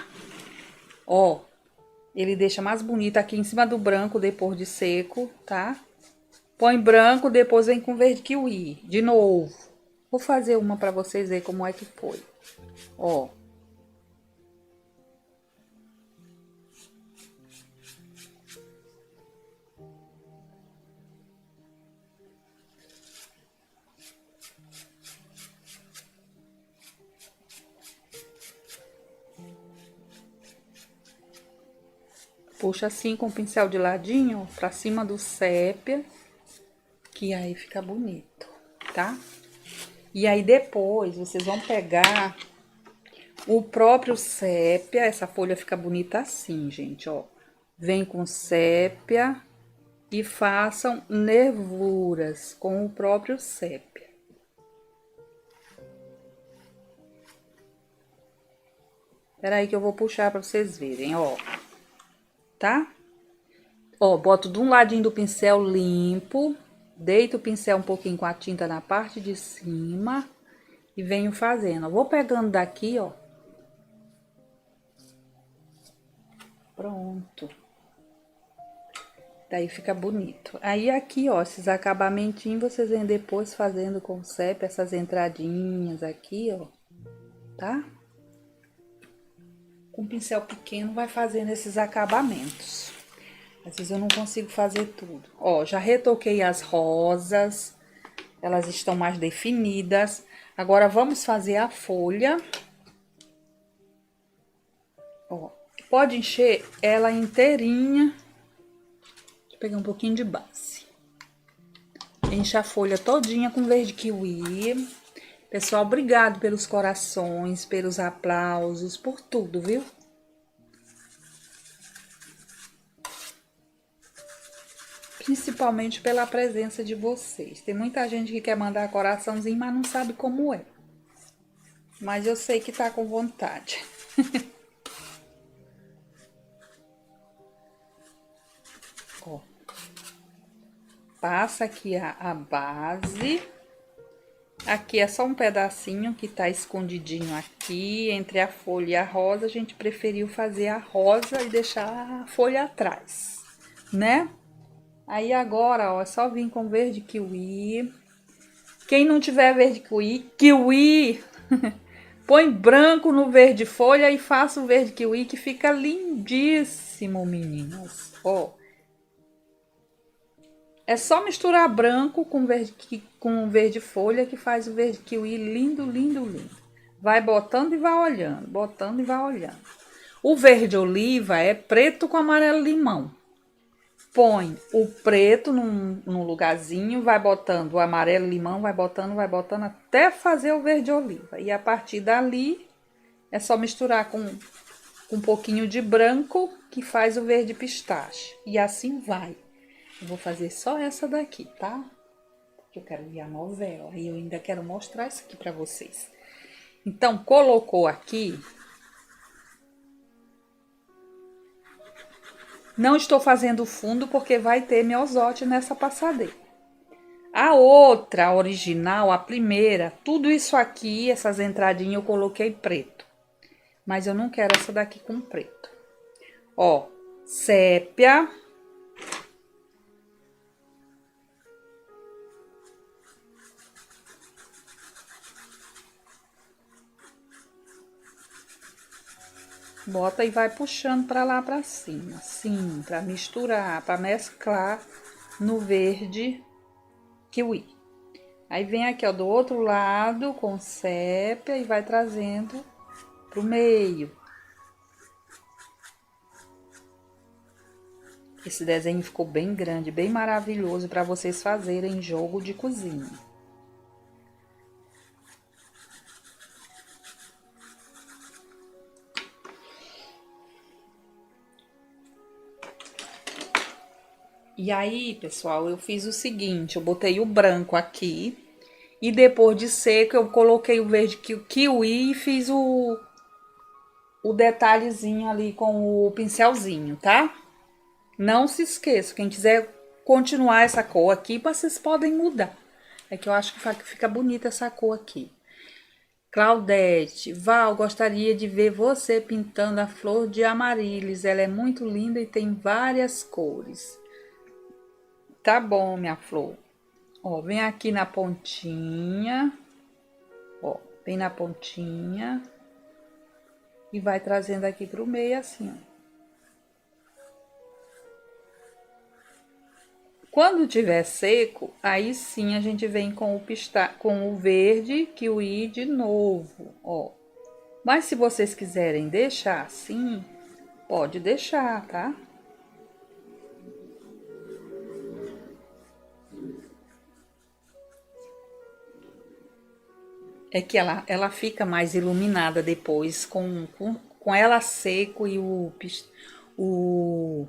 Ó, ele deixa mais bonito aqui em cima do branco depois de seco, tá? Põe branco, depois vem com verde kiwi. De novo. Vou fazer uma pra vocês verem como é que foi. Ó. Puxa assim com o pincel de ladinho, ó, pra cima do sépia, que aí fica bonito, tá? E aí depois vocês vão pegar o próprio sépia, essa folha fica bonita assim, gente, ó. Vem com sépia e façam nervuras com o próprio sépia. Espera aí que eu vou puxar pra vocês verem, ó. Tá? Ó, boto de um ladinho do pincel limpo, deito o pincel um pouquinho com a tinta na parte de cima e venho fazendo. Eu vou pegando daqui, ó. Pronto. Daí fica bonito. Aí aqui, ó, esses acabamentinhos vocês vêm depois fazendo com sépia, essas entradinhas aqui, ó. Tá? Com pincel pequeno vai fazendo esses acabamentos. Às vezes eu não consigo fazer tudo. Ó, já retoquei as rosas. Elas estão mais definidas. Agora, vamos fazer a folha. Ó, pode encher ela inteirinha. Deixa eu pegar um pouquinho de base. Enche a folha todinha com verde kiwi. Pessoal, obrigado pelos corações, pelos aplausos, por tudo, viu? Principalmente pela presença de vocês. Tem muita gente que quer mandar coraçãozinho, mas não sabe como é. Mas eu sei que tá com vontade. Ó. Passa aqui a base. Aqui é só um pedacinho que tá escondidinho aqui. Entre a folha e a rosa, a gente preferiu fazer a rosa e deixar a folha atrás, né? Aí agora, ó, é só vir com verde kiwi. Quem não tiver verde kiwi, põe branco no verde folha e faça o verde kiwi que fica lindíssimo, meninas. Ó. É só misturar branco com verde folha que faz o verde kiwi lindo, lindo, lindo. Vai botando e vai olhando, botando e vai olhando. O verde oliva é preto com amarelo limão. Põe o preto num lugarzinho, vai botando o amarelo limão, vai botando até fazer o verde oliva. E a partir dali é só misturar com um pouquinho de branco que faz o verde pistache. E assim vai. Eu vou fazer só essa daqui, tá? Porque eu quero ver a novela e eu ainda quero mostrar isso aqui pra vocês. Então, colocou aqui. Não estou fazendo fundo porque vai ter miosote nessa passadeira. A outra, a original, a primeira, tudo isso aqui, essas entradinhas eu coloquei preto. Mas eu não quero essa daqui com preto. Ó, sépia. Bota e vai puxando pra lá pra cima, assim, pra misturar, pra mesclar no verde kiwi. Aí vem aqui, ó, do outro lado com sépia e vai trazendo pro meio. Esse desenho ficou bem grande, bem maravilhoso para vocês fazerem jogo de cozinha. E aí, pessoal, eu fiz o seguinte, eu botei o branco aqui e depois de seco eu coloquei o verde kiwi e fiz o detalhezinho ali com o pincelzinho, tá? Não se esqueça, quem quiser continuar essa cor aqui, vocês podem mudar. É que eu acho que fica bonita essa cor aqui. Claudete, Val, gostaria de ver você pintando a flor de amaryllis. Ela é muito linda e tem várias cores. Tá bom, minha flor. Ó, vem aqui na pontinha. Ó, vem na pontinha. E vai trazendo aqui pro meio assim, ó. Quando tiver seco, aí sim a gente vem com o verde kiwi de novo, ó. Mas se vocês quiserem deixar assim, pode deixar, tá? É que ela fica mais iluminada depois com ela seco e o, o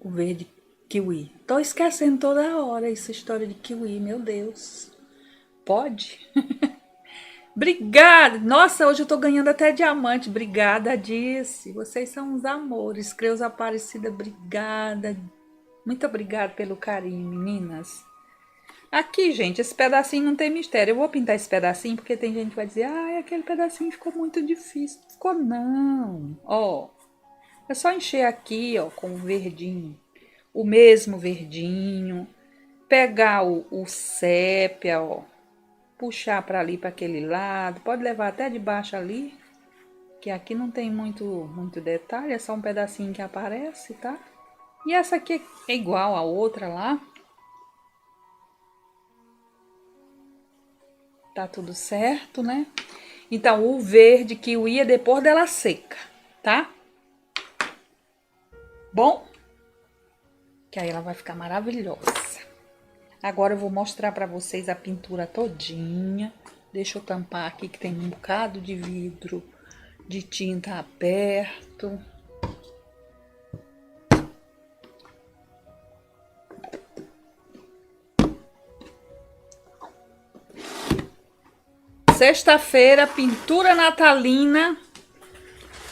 verde kiwi. Tô esquecendo toda hora essa história de kiwi, meu Deus. Pode? Obrigada! Nossa, hoje eu tô ganhando até diamante. Obrigada, Disse. Vocês são uns amores. Creuza Aparecida, obrigada. Muito obrigada pelo carinho, meninas. Aqui, gente, esse pedacinho não tem mistério. Eu vou pintar esse pedacinho porque tem gente que vai dizer: ai, aquele pedacinho ficou muito difícil. Ficou não. Ó, é só encher aqui, ó, com o verdinho. O mesmo verdinho. Pegar o sépia, ó. Puxar para ali, para aquele lado. Pode levar até de baixo ali. Que aqui não tem muito detalhe. É só um pedacinho que aparece, tá? E essa aqui é igual a outra lá. Tá tudo certo, né? Então, o verde kiwi é depois dela seca, tá? Bom? Que aí ela vai ficar maravilhosa. Agora eu vou mostrar pra vocês a pintura todinha. Deixa eu tampar aqui que tem um bocado de vidro de tinta aberto. Sexta-feira, pintura natalina,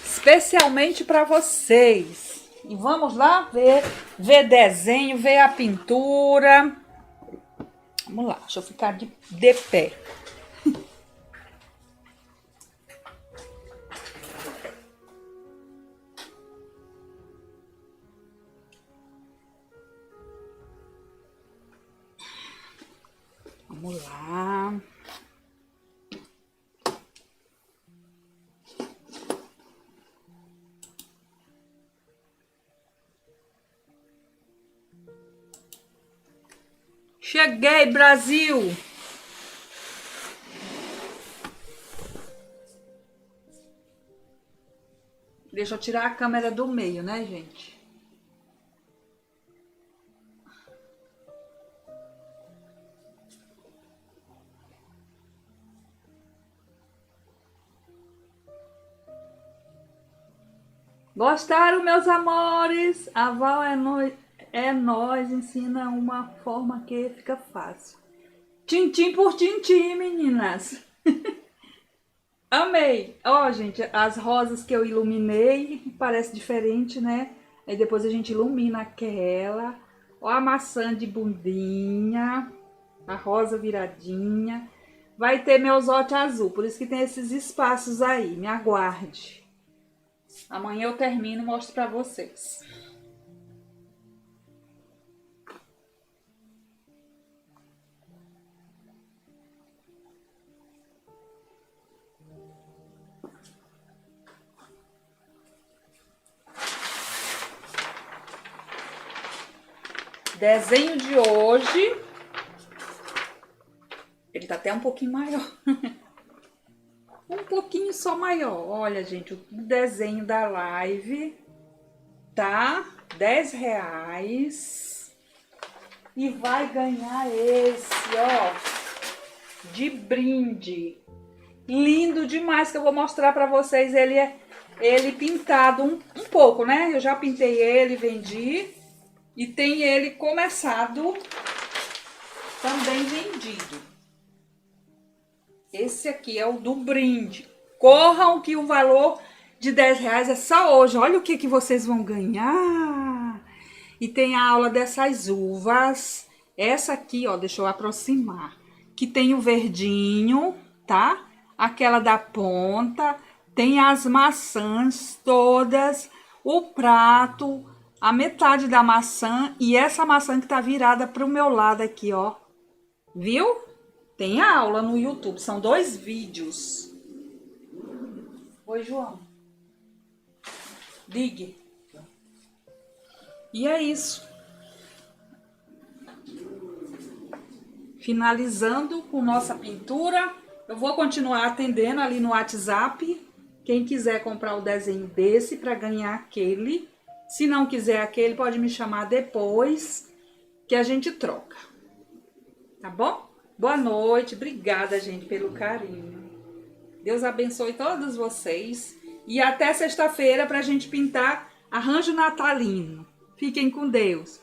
especialmente para vocês. E vamos lá ver desenho, ver a pintura. Vamos lá, deixa eu ficar de pé. Vamos lá. Cheguei, Brasil! Deixa eu tirar a câmera do meio, né, gente? Gostaram, meus amores? A Val é nós, ensina uma forma que fica fácil. Tintim por tintim, meninas. Amei. Ó, gente, as rosas que eu iluminei, parece diferente, né? Aí depois a gente ilumina aquela. Ó a maçã de bundinha, a rosa viradinha. Vai ter meu zote azul, por isso que tem esses espaços aí. Me aguarde. Amanhã eu termino e mostro pra vocês. Desenho de hoje. Ele tá até um pouquinho maior. Um pouquinho só maior. Olha, gente, o desenho da live, tá? R$ 10 e vai ganhar esse, ó, de brinde. Lindo demais, que eu vou mostrar pra vocês. Ele pintado um pouco, né? Eu já pintei ele, vendi. E tem ele começado, também vendido. Esse aqui é o do brinde. Corram que o valor de R$ 10 é só hoje. Olha o que vocês vão ganhar. E tem a aula dessas uvas. Essa aqui, ó, deixa eu aproximar. Que tem o verdinho, tá? Aquela da ponta. Tem as maçãs todas. O prato, a metade da maçã. E essa maçã que tá virada pro meu lado aqui, ó. Viu? Tem a aula no YouTube. São 2 vídeos. Oi, João. Ligue. E é isso. Finalizando com nossa pintura. Eu vou continuar atendendo ali no WhatsApp. Quem quiser comprar o desenho desse para ganhar aquele. Se não quiser aquele, pode me chamar depois que a gente troca. Tá bom? Boa noite. Obrigada, gente, pelo carinho. Deus abençoe todos vocês. E até sexta-feira para a gente pintar arranjo natalino. Fiquem com Deus.